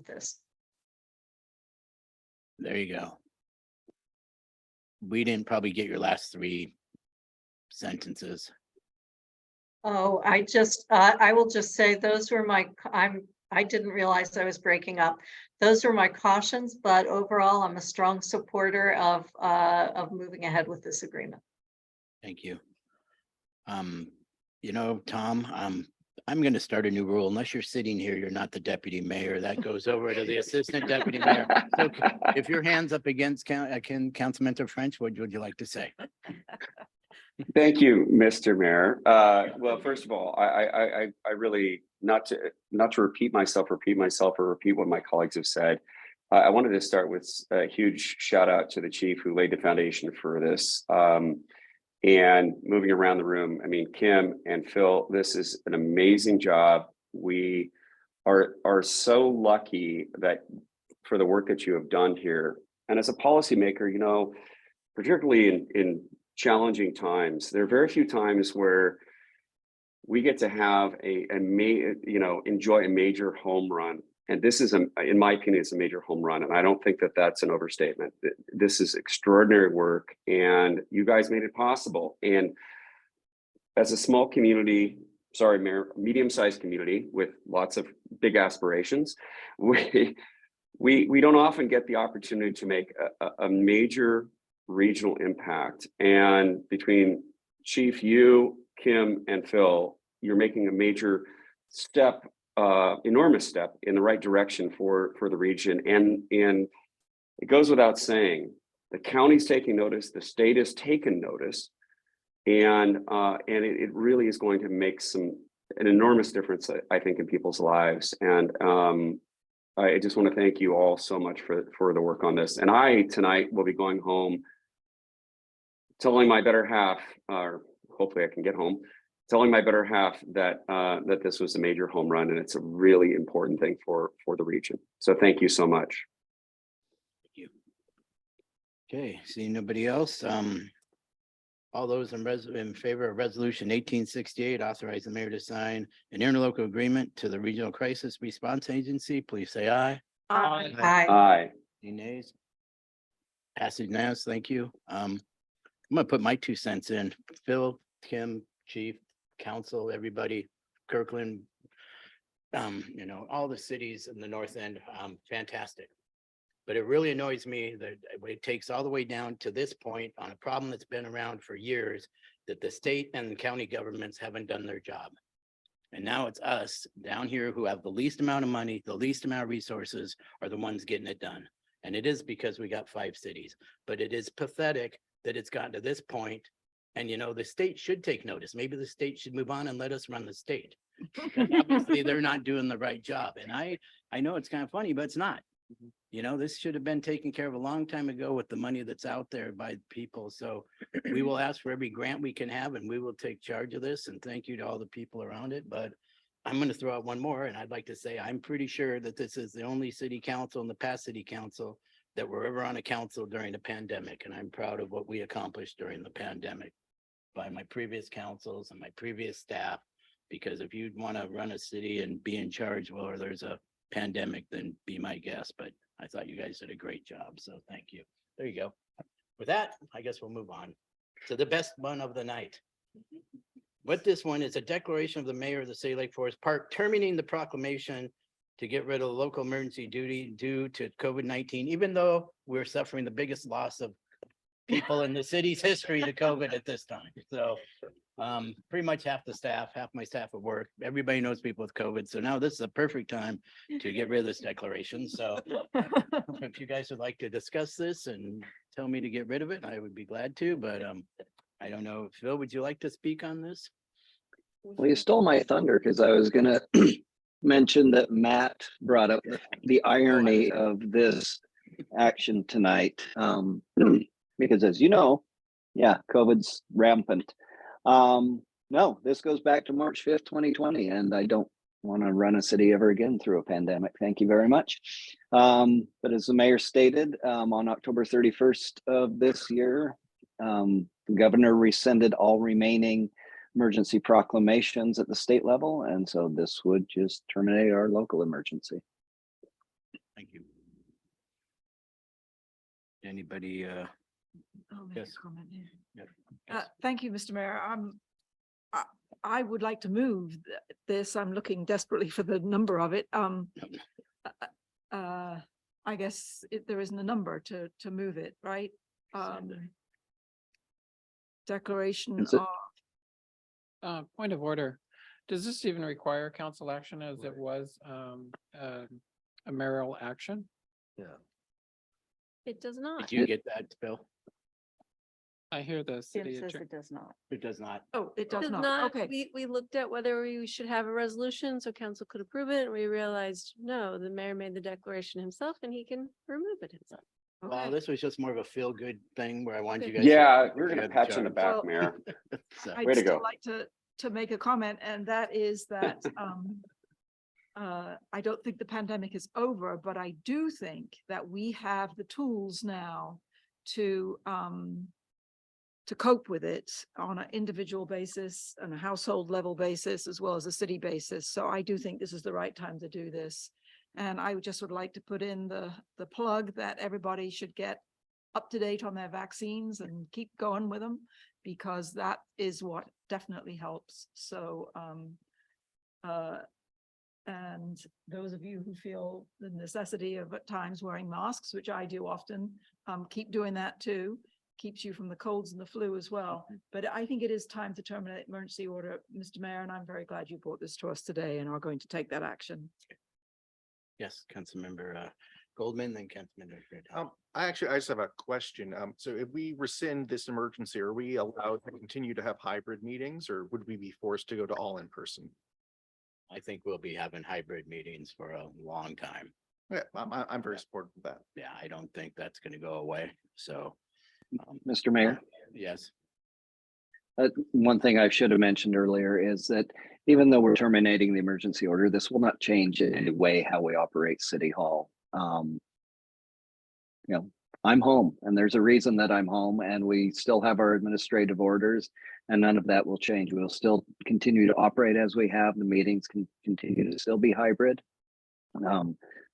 this. There you go. We didn't probably get your last 3 sentences. Oh, I will just say those were I didn't realize I was breaking up. Those were my cautions, but overall, I'm a strong supporter of moving ahead with this agreement. Thank you. You know, Tom, I'm going to start a new rule. Unless you're sitting here, you're not the deputy mayor. That goes over to the assistant deputy mayor. So if your hand's up against Councilmember French, what would you like to say? Thank you, Mr. Mayor. Well, first of all, I really, not to repeat myself or repeat what my colleagues have said. I wanted to start with a huge shout out to the chief who laid the foundation for this. And moving around the room, I mean, Kim and Phil, this is an amazing job. We are so lucky that for the work that you have done here. And as a policymaker, you know, particularly in challenging times, there are very few times where we get to have enjoy a major home run. And this is, in my opinion, it's a major home run. And I don't think that that's an overstatement. This is extraordinary work and you guys made it possible. And as a small community, sorry, Mayor, medium-sized community with lots of big aspirations, we don't often get the opportunity to make a major regional impact. And between Chief, you, Kim, and Phil, you're making a major step, enormous step in the right direction for the region. And it goes without saying, the county's taking notice, the state has taken notice, and it really is going to make an enormous difference, I think, in people's lives. And I just want to thank you all so much for the work on this. And I tonight will be going home telling my better half, or hopefully I can get home, telling my better half that that this was a major home run and it's a really important thing for the region. So thank you so much. Thank you. Okay, seeing nobody else. All those in favor of resolution 1868, authorize the mayor to sign an interlocal agreement to the Regional Crisis Response Agency, please say aye. Aye. Aye. Any nays? Passage unanimous, thank you. I'm gonna put my 2 cents in. Phil, Kim, Chief, Council, everybody, Kirkland, you know, all the cities in the North End, fantastic. But it really annoys me that it takes all the way down to this point on a problem that's been around for years, that the state and the county governments haven't done their job. And now it's us down here who have the least amount of money, the least amount of resources are the ones getting it done. And it is because we got 5 cities, but it is pathetic that it's gotten to this point. And, you know, the state should take notice. Maybe the state should move on and let us run the state. Obviously, they're not doing the right job. And I know it's kind of funny, but it's not. You know, this should have been taken care of a long time ago with the money that's out there by people. So we will ask for every grant we can have and we will take charge of this. And thank you to all the people around it. But I'm going to throw out one more. And I'd like to say, I'm pretty sure that this is the only city council in the past city council that were ever on a council during the pandemic. And I'm proud of what we accomplished during the pandemic by my previous councils and my previous staff. Because if you want to run a city and be in charge, well, or there's a pandemic, then be my guest. But I thought you guys did a great job. So thank you. There you go. With that, I guess we'll move on to the best one of the night. What this one is a declaration of the mayor of the city of Lake Forest Park terminating the proclamation to get rid of local emergency duty due to COVID-19, even though we're suffering the biggest loss of people in the city's history to COVID at this time. So pretty much half my staff at work, everybody knows people with COVID. So now this is a perfect time to get rid of this declaration. So if you guys would like to discuss this and tell me to get rid of it, I would be glad to, but I don't know. Phil, would you like to speak on this? Well, you stole my thunder because I was gonna mention that Matt brought up the irony of this action tonight. Because as you know, yeah, COVID's rampant. No, this goes back to March 5th, 2020, and I don't want to run a city ever again through a pandemic. Thank you very much. But as the mayor stated, on October 31st of this year, the governor rescinded all remaining emergency proclamations at the state level. And so this would just terminate our local emergency. Anybody, I'll make a Yes. comment here. yes. Thank you, Mr. Mayor. I would like to move this. I'm looking desperately for the number of it. I guess there isn't a number to move it, right? Declaration Is it- of, Point of order. Does this even require council action as it was a mayoral action? It does not. Did you get that, Bill? I hear the Tim city says attorney. it does not. It does not. oh, it does Does not. not, Okay. we looked at whether we should have a resolution so council could approve it. And we realized, no, the mayor made the declaration himself and he can remove it himself. Well, Okay. this was just more of a feel-good thing where I wanted you Okay. guys. to- Yeah, we're you gonna had the pat you on the charge. back, Mayor. So, I'd Way to still go. like to make a comment, and that is that I don't think the pandemic is over, but I do think that we have the tools now to cope with it on an individual basis and a household level basis, as well as a city basis. So I do think this is the right time to do this. And I would like to put in the plug that everybody should get up to date on their vaccines and keep going with them, because that is what definitely helps. So, and those of you who feel the necessity of at times wearing masks, which I do often, keep doing that too. Keeps you from the colds and the flu as well. But I think it is time to terminate emergency order, Mr. Mayor, and I'm very glad you brought this to us today and are going to take that action. Yes, Councilmember Goldman, then Councilmember. Reports. I just have a question. So if we rescind this emergency, are we allowed to continue to have hybrid meetings, or would we be forced to go to all in person? I think we'll be having hybrid meetings for a long time. Yeah, I'm very supportive of that. Yeah, I don't think that's gonna go away. So, Mr. Mayor, yes, one thing I should have mentioned earlier is that even though we're terminating the emergency order, this will not change in any way how we operate City Hall. I'm home, and there's a reason that I'm home, and we still have our administrative orders, and none of that will change. We'll still continue to operate as we have. The meetings can continue to still be hybrid.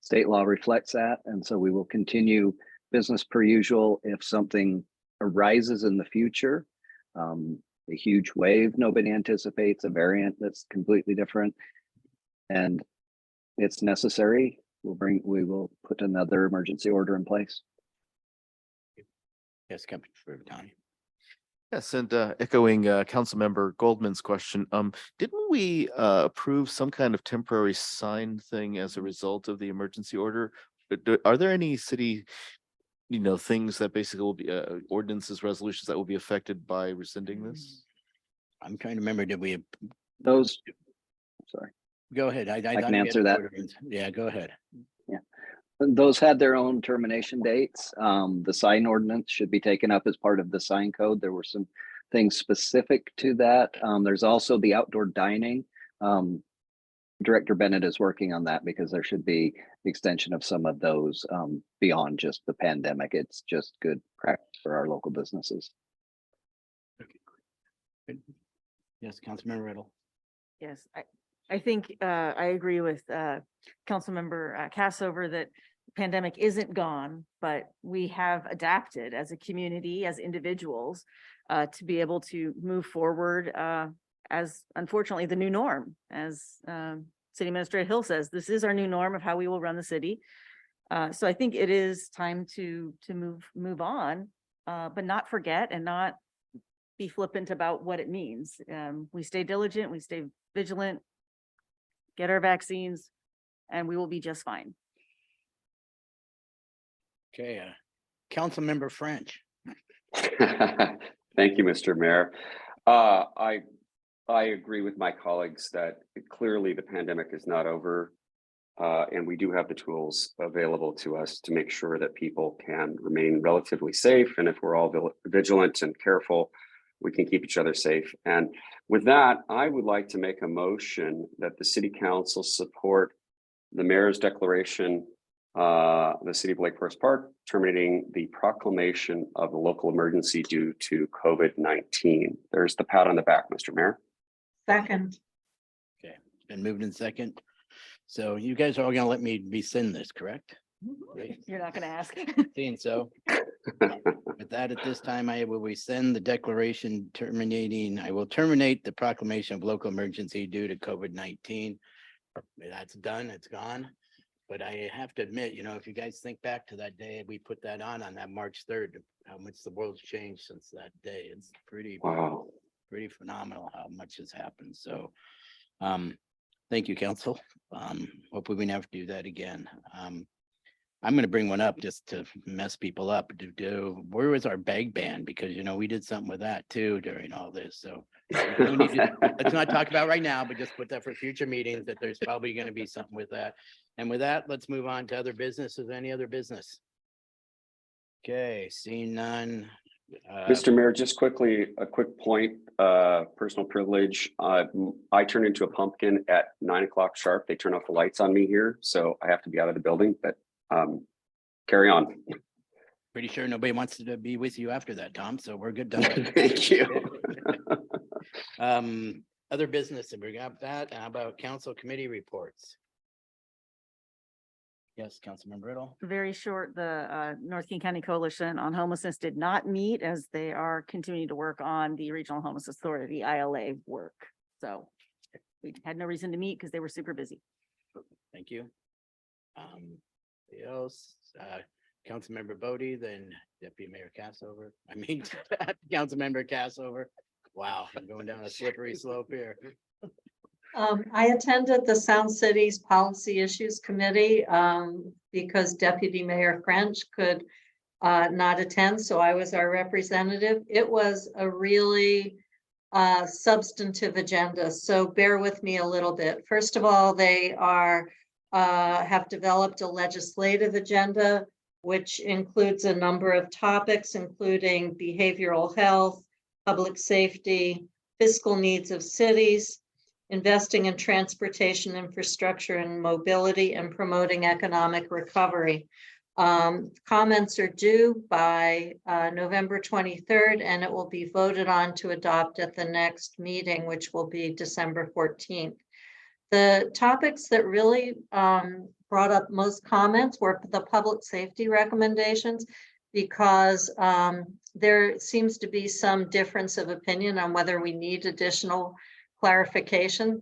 State law reflects that, and so we will continue business per usual. If something arises in the future, a huge wave nobody anticipates, a variant that's completely different, and it's necessary, we will put another emergency order in place. yes, Councilmember Tony. Yes, and echoing Councilmember Goldman's question, didn't we approve some kind of temporary sign thing as a result of the emergency order? Are there any city, things that basically will be ordinances, resolutions that will be affected by rescinding this? I'm trying to remember, did we, Those, sorry, go ahead. can thought we had answer that. ordinance. Yeah, go ahead. those had their own termination dates. The sign ordinance should be taken up as part of the sign code. There were some things specific to that. There's also the outdoor dining. Director Bennett is working on that because there should be the extension of some of those beyond just the pandemic. It's just good practice for our local businesses. Good. Yes, Councilmember Riddle. Yes, I think I agree with Councilmember Cassover that the pandemic isn't gone, but we have adapted as a community, as individuals, to be able to move forward as unfortunately the new norm. As City Administrator Hill says, this is our new norm of how we will run the city. So I think it is time to move on, but not forget and not be flippant about what it means. We stay diligent, we stay vigilant, get our vaccines, and we will be just fine. Okay, Councilmember French. Thank you, Mr. Mayor. I agree with my colleagues that clearly the pandemic is not over. And we do have the tools available to us to make sure that people can remain relatively safe. And if we're all vigilant and careful, we can keep each other safe. And with that, I would like to make a motion that the City Council support the Mayor's declaration, the City of Lake Forest Park, terminating the proclamation of a local emergency due to COVID-19. There's the pat on the back, Mr. Mayor. Second, Okay, it's been moved in second. So you guys are all gonna let me rescind this, correct? Great. You're not gonna ask. Seeing so, With that, at this time, I will rescind the declaration terminating, I will terminate the proclamation of local emergency due to COVID-19. That's done, it's gone. But I have to admit, you know, if you guys think back to that day, we put that on that March 3rd, how much the world's changed since that day. It's pretty Wow. pretty phenomenal how much has happened. So, thank you, council. Hopefully we never do that again. I'm going to bring one up just to mess people up. Where was our bag ban? Because, you know, we did something with that too during all this. So let's not talk about right now, but just put that for future meetings, that there's probably going to be something with that. And with that, let's move on to other business. Is there any other business? Okay, seeing none. Mr. Mayor, just quickly, a quick point, personal privilege. I turn into a pumpkin at 9 o'clock sharp. They turn off the lights on me here, so I have to be out of the building, but carry on. Pretty sure nobody wants to be with you after that, Tom, so we're good done. Thank you. Other business, and we got that. How about council committee reports? Yes, Councilmember Riddle. Very short, the North King County Coalition on Homelessness did not meet as they are continuing to work on the Regional Homeless Authority, ILA work. So we had no reason to meet because they were super busy. Thank you. Anybody else? Councilmember Bodie, then Deputy Mayor Cassover. I mean, Councilmember Cassover. Wow, I'm going down a slippery slope here. I attended the Sound Cities Policy Issues Committee because Deputy Mayor French could not attend, so I was our representative. It was a really substantive agenda, so bear with me a little bit. First of all, they have developed a legislative agenda, which includes a number of topics, including behavioral health, public safety, fiscal needs of cities, investing in transportation infrastructure and mobility, and promoting economic recovery. Comments are due by November 23rd, and it will be voted on to adopt at the next meeting, which will be December 14th. The topics that really brought up most comments were the public safety recommendations, because there seems to be some difference of opinion on whether we need additional clarification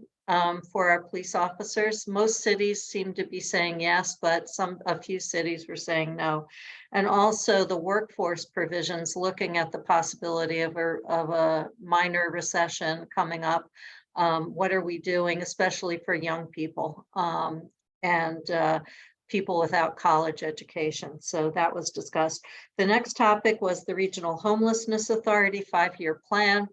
for our police officers. Most cities seem to be saying yes, but a few cities were saying no. And also the workforce provisions, looking at the possibility of a minor recession coming up. What are we doing, especially for young people and people without college education? So that was discussed. The next topic was the Regional Homelessness Authority 5-year plan.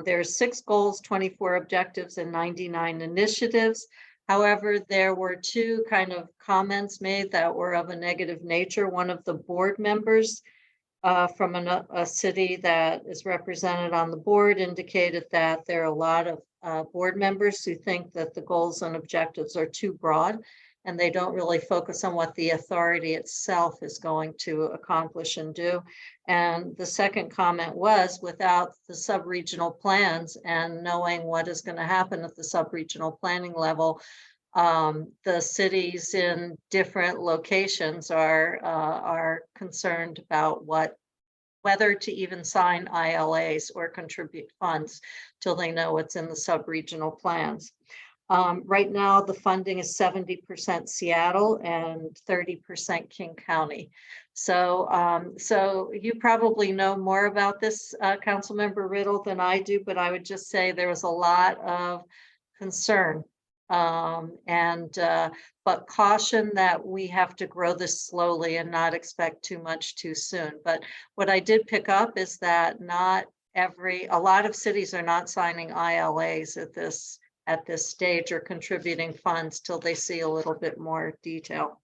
There's 6 goals, 24 objectives, and 99 initiatives. However, there were 2 kind of comments made that were of a negative nature. One of the board members from a city that is represented on the board indicated that there are a lot of board members who think that the goals and objectives are too broad, and they don't really focus on what the authority itself is going to accomplish and do. And the second comment was, without the sub-regional plans and knowing what is going to happen at the sub-regional planning level, the cities in different locations are concerned about whether to even sign ILAs or contribute funds till they know what's in the sub-regional plans. Right now, the funding is 70% Seattle and 30% King County. So you probably know more about this, Councilmember Riddle, than I do, but I would just say there was a lot of concern but caution that we have to grow this slowly and not expect too much too soon. But what I did pick up is that a lot of cities are not signing ILAs at this stage or contributing funds till they see a little bit more detail.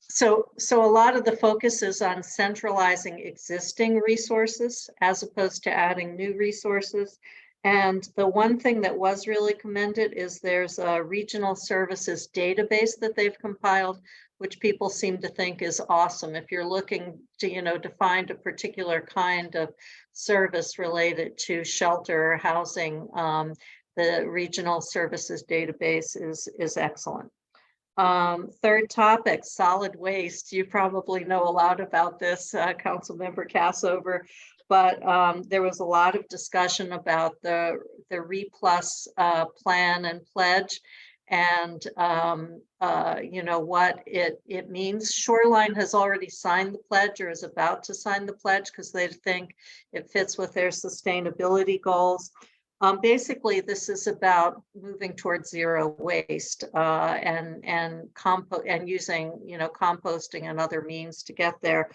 So a lot of the focus is on centralizing existing resources as opposed to adding new resources. And the one thing that was really commended is there's a regional services database that they've compiled, which people seem to think is awesome. If you're looking to, to find a particular kind of service related to shelter or housing, the regional services database is excellent. Third topic, solid waste. You probably know a lot about this, Councilmember Cassover, but there was a lot of discussion about the RePlus plan and pledge, and you know what it means. Shoreline has already signed the pledge or is about to sign the pledge because they think it fits with their sustainability goals. Basically, this is about moving towards zero waste and using, you know, composting and other means to get there.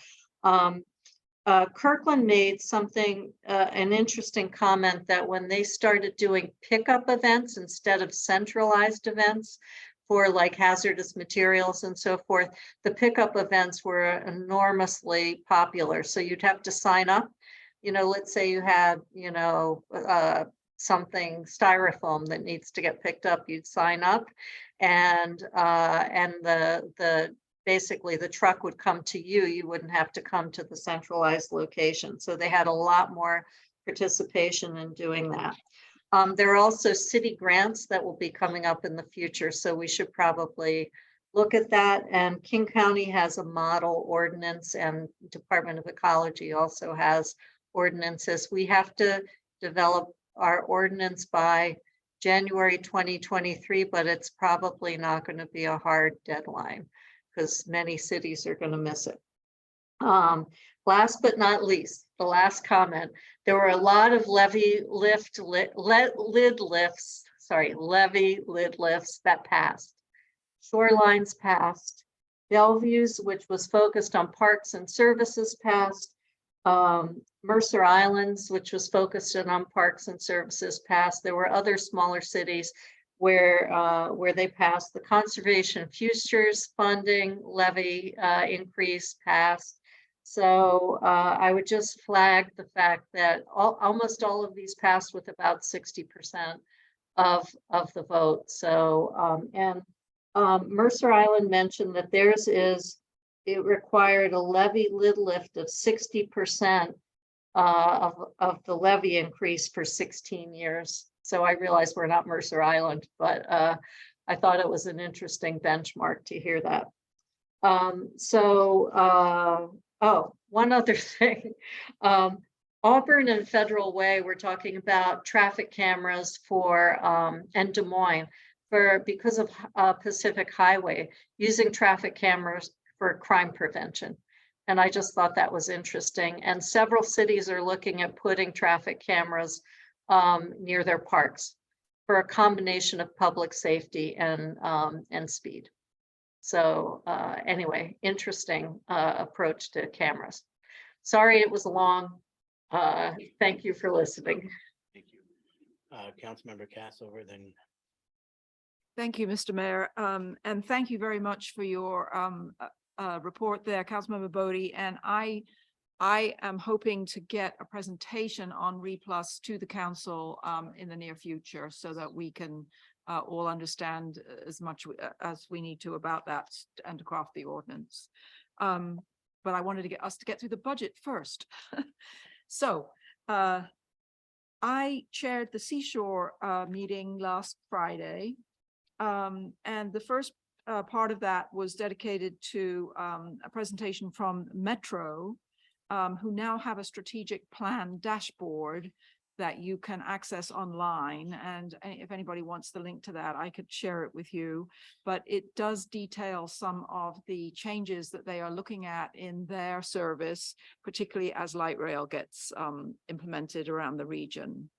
Kirkland made something, an interesting comment that when they started doing pickup events instead of centralized events for like hazardous materials and so forth, the pickup events were enormously popular. So you'd have to sign up. You know, let's say you had, you know, something styrofoam that needs to get picked up, you'd sign up, and the basically the truck would come to you. You wouldn't have to come to the centralized location. So they had a lot more participation in doing that. There are also city grants that will be coming up in the future, so we should probably look at that. And King County has a model ordinance, and Department of Ecology also has ordinances. We have to develop our ordinance by January 2023, but it's probably not going to be a hard deadline because many cities are going to miss it. Last but not least, the last comment, there were a lot of levy lid lifts that passed. Shorelines passed. Bellevue's, which was focused on parks and services, passed. Mercer Islands, which was focused on parks and services, passed. There were other smaller cities where they passed. The conservation futures funding levy increase passed. So I would just flag the fact that almost all of these passed with about 60% of the vote. So Mercer Island mentioned that theirs is, it required a levy lid lift of 60% of the levy increase for 16 years. So I realize we're not Mercer Island, but I thought it was an interesting benchmark to hear that. Oh, one other thing. Auburn and Federal Way, we're talking about traffic cameras for, and Des Moines, because of Pacific Highway, using traffic cameras for crime prevention. And I just thought that was interesting. And several cities are looking at putting traffic cameras near their parks for a combination of public safety and speed. So anyway, interesting approach to cameras. Sorry, it was long. Thank you for listening. Thank you. Councilmember Cassover, then. Thank you, Mr. Mayor. And thank you very much for your report there, Councilmember Bodie. And I am hoping to get a presentation on RePlus to the council in the near future so that we can all understand as much as we need to about that and to craft the ordinance. But I wanted to get us to get through the budget first. So I chaired the Seashore meeting last Friday. And the first part of that was dedicated to a presentation from Metro, who now have a strategic plan dashboard that you can access online. And if anybody wants the link to that, I could share it with you. But it does detail some of the changes that they are looking at in their service, particularly as light rail gets implemented around the region.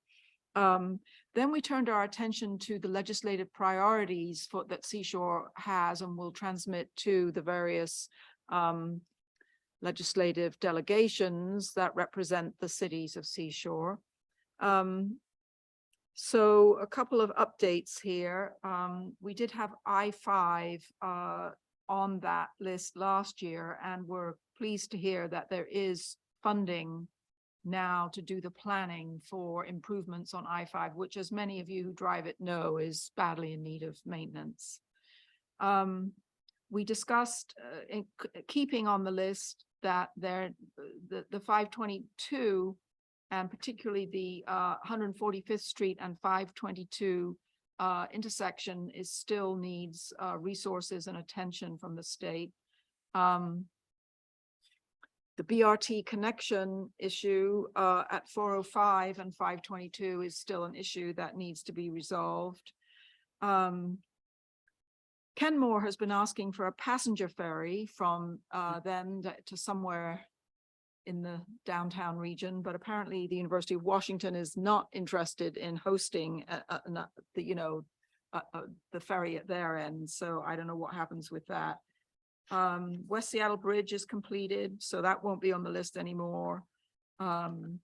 Then we turned our attention to the legislative priorities that Seashore has and will transmit to the various legislative delegations that represent the cities of Seashore. So a couple of updates here. We did have I-5 on that list last year, and we're pleased to hear that there is funding now to do the planning for improvements on I-5, which, as many of you who drive it know, is badly in need of maintenance. We discussed keeping on the list that the 522 and particularly the 145th Street and 522 intersection is still needs resources and attention from the state. The BRT connection issue at 405 and 522 is still an issue that needs to be resolved. Kenmore has been asking for a passenger ferry from them to somewhere in the downtown region, but apparently the University of Washington is not interested in hosting the ferry at their end. So I don't know what happens with that. West Seattle Bridge is completed, so that won't be on the list anymore. The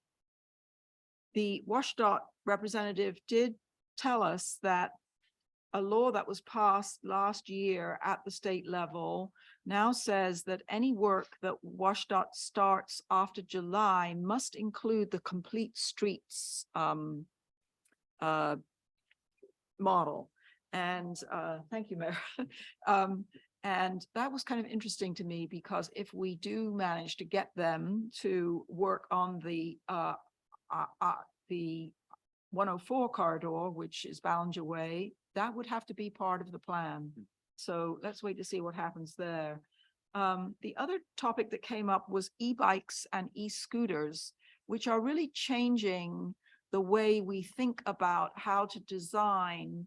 WashDOT representative did tell us that a law that was passed last year at the state level now says that any work that WashDOT starts after July must include the complete streets model. And thank you, Mayor. And that was kind of interesting to me, because if we do manage to get them to work on the 104 corridor, which is Ballinger Way, that would have to be part of the plan. So let's wait to see what happens there. The other topic that came up was e-bikes and e-scooters, which are really changing the way we think about how to design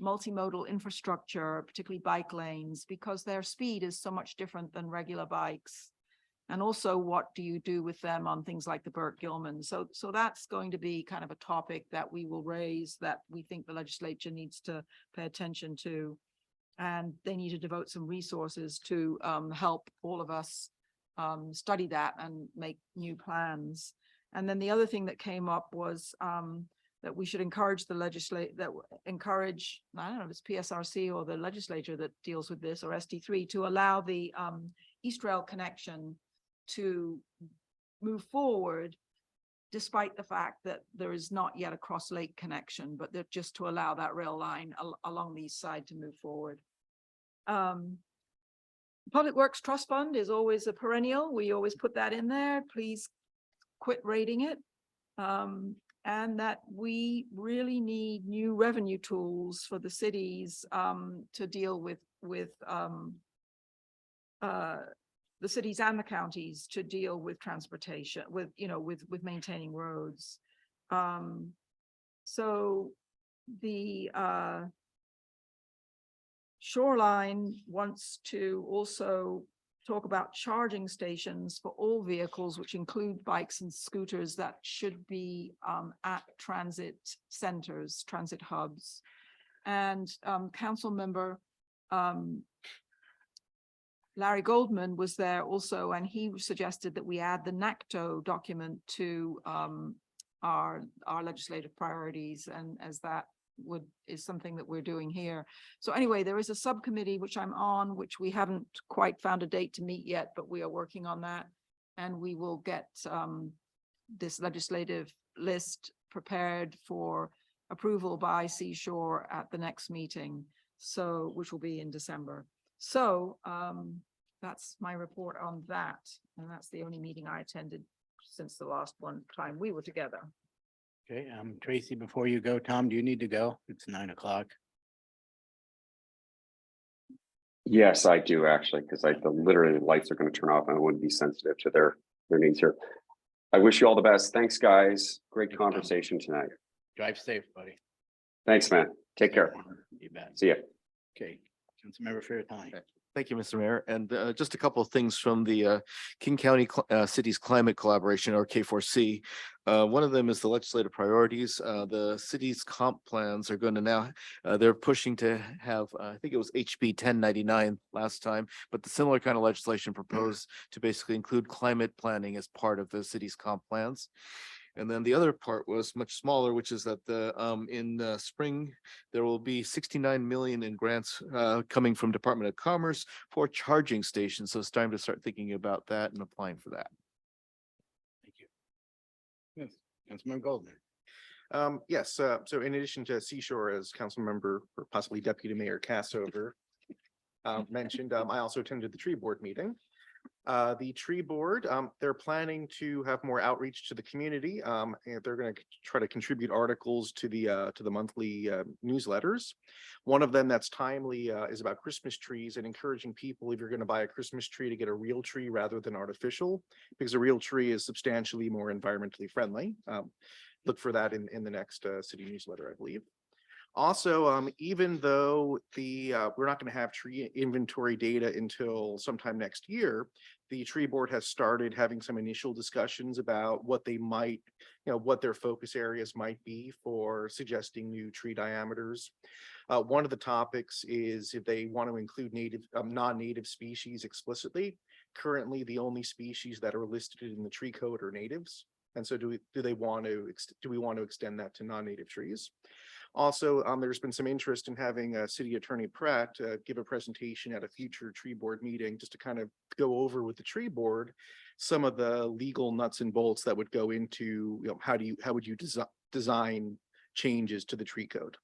multimodal infrastructure, particularly bike lanes, because their speed is so much different than regular bikes. And also, what do you do with them on things like the Burke-Gilman? So that's going to be kind of a topic that we will raise, that we think the legislature needs to pay attention to. And they need to devote some resources to help all of us study that and make new plans. And then the other thing that came up was that we should encourage the I don't know if it's PSRC or the legislature that deals with this, or SD3, to allow the East Rail connection to move forward, despite the fact that there is not yet a cross lake connection, but they're just to allow that rail line along the east side to move forward. Public Works Trust Fund is always a perennial. We always put that in there. Please quit rating it. And that we really need new revenue tools for the cities to deal with the cities and the counties to deal with transportation, with maintaining roads. So the Shoreline wants to also talk about charging stations for all vehicles, which include bikes and scooters, that should be at transit centers, transit hubs. And Councilmember Larry Goldman was there also, and he suggested that we add the NACTO document to our legislative priorities, and as that is something that we're doing here. So anyway, there is a subcommittee which I'm on, which we haven't quite found a date to meet yet, but we are working on that, and we will get this legislative list prepared for approval by Seashore at the next meeting, so which will be in December. So that's my report on that, and that's the only meeting I attended since the last one time we were together. Okay, Tracy, before you go, Tom, do you need to go? It's 9 o'clock. Yes, I do actually, because literally the lights are going to turn off and I want to be sensitive to their needs here. I wish you all the best. Thanks, guys. Great conversation tonight. Drive safe, buddy. Thanks, man. Take care. You bet. See ya. Okay, Councilmember Fairtime. Thank you, Mr. Mayor. And just a couple of things from the King County Cities Climate Collaboration, or K4C. One of them is the legislative priorities. The city's comp plans are going to now, they're pushing to have, I think it was HB 1099 last time, but the similar kind of legislation proposed to basically include climate planning as part of the city's comp plans. And then the other part was much smaller, which is that in spring, there will be 69 million in grants coming from Department of Commerce for charging stations. So it's time to start thinking about that and applying for that. Thank you. Yes, Councilmember Goldman. Yes, so in addition to Seashore, as Councilmember or possibly Deputy Mayor Cassover mentioned, I also attended the tree board meeting. The tree board, they're planning to have more outreach to the community. And they're going to try to contribute articles to the monthly newsletters. One of them that's timely is about Christmas trees and encouraging people, if you're going to buy a Christmas tree, to get a real tree rather than artificial, because a real tree is substantially more environmentally friendly. Look for that in the next city newsletter, I believe. Also, even though we're not going to have tree inventory data until sometime next year, the tree board has started having some initial discussions about what they might, what their focus areas might be for suggesting new tree diameters. One of the topics is if they want to include native, non-native species explicitly. Currently, the only species that are listed in the tree code are natives. And so do we want to extend that to non-native trees? Also, there's been some interest in having City Attorney Pratt give a presentation at a future tree board meeting, just to kind of go over with the tree board some of the legal nuts and bolts that would go into, how would you design changes to the tree code?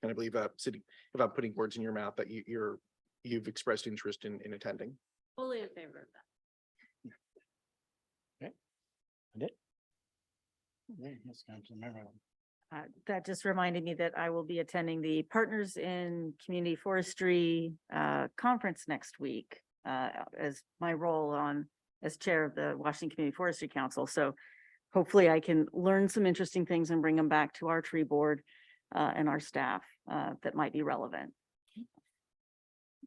And I believe City, if I'm putting words in your mouth, that you've expressed interest in attending. Fully in favor of that. Okay. And it? Yes, Councilmember. That just reminded me that I will be attending the Partners in Community Forestry conference next week as my role as chair of the Washington Community Forestry Council. So hopefully I can learn some interesting things and bring them back to our tree board and our staff that might be relevant.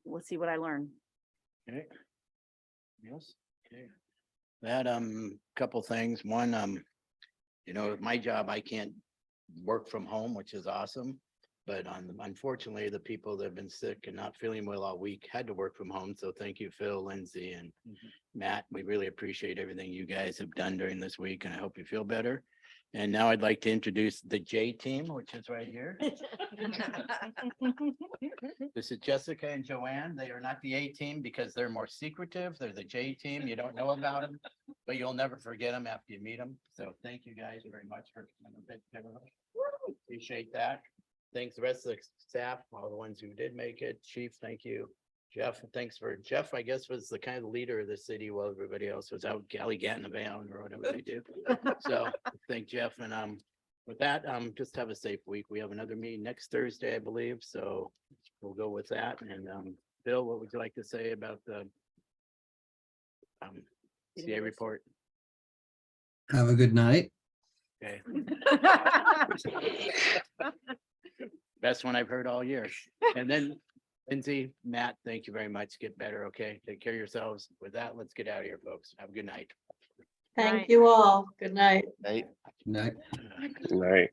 We'll see what I learn. Okay. Yes. Okay. That couple things. One, my job, I can't work from home, which is awesome. But unfortunately, the people that have been sick and not feeling well all week had to work from home. So thank you, Phil, Lindsay, and Matt. We really appreciate everything you guys have done during this week, and I hope you feel better. And now I'd like to introduce the J team, which is right here. This is Jessica and Joanne. They are not the A team because they're more secretive. They're the J team. You don't know about them, but you'll never forget them after you meet them. So thank you guys very much for coming. Appreciate that. Thanks the rest of the staff, all the ones who did make it. Chief, thank you. Jeff, thanks for Jeff, I guess, was the kind of leader of the city while everybody else was out galligatting the van or whatever they do. So thank Jeff. And with that, just have a safe week. We have another meeting next Thursday, I believe. So we'll go with that. And Bill, what would you like to say about the CA report? Have a good night. Okay. Best one I've heard all year. And then Lindsay, Matt, thank you very much. Get better. Okay. Take care of yourselves. With that, let's get out of here, folks. Have a good night. Thank you all. Good night. Night. Right.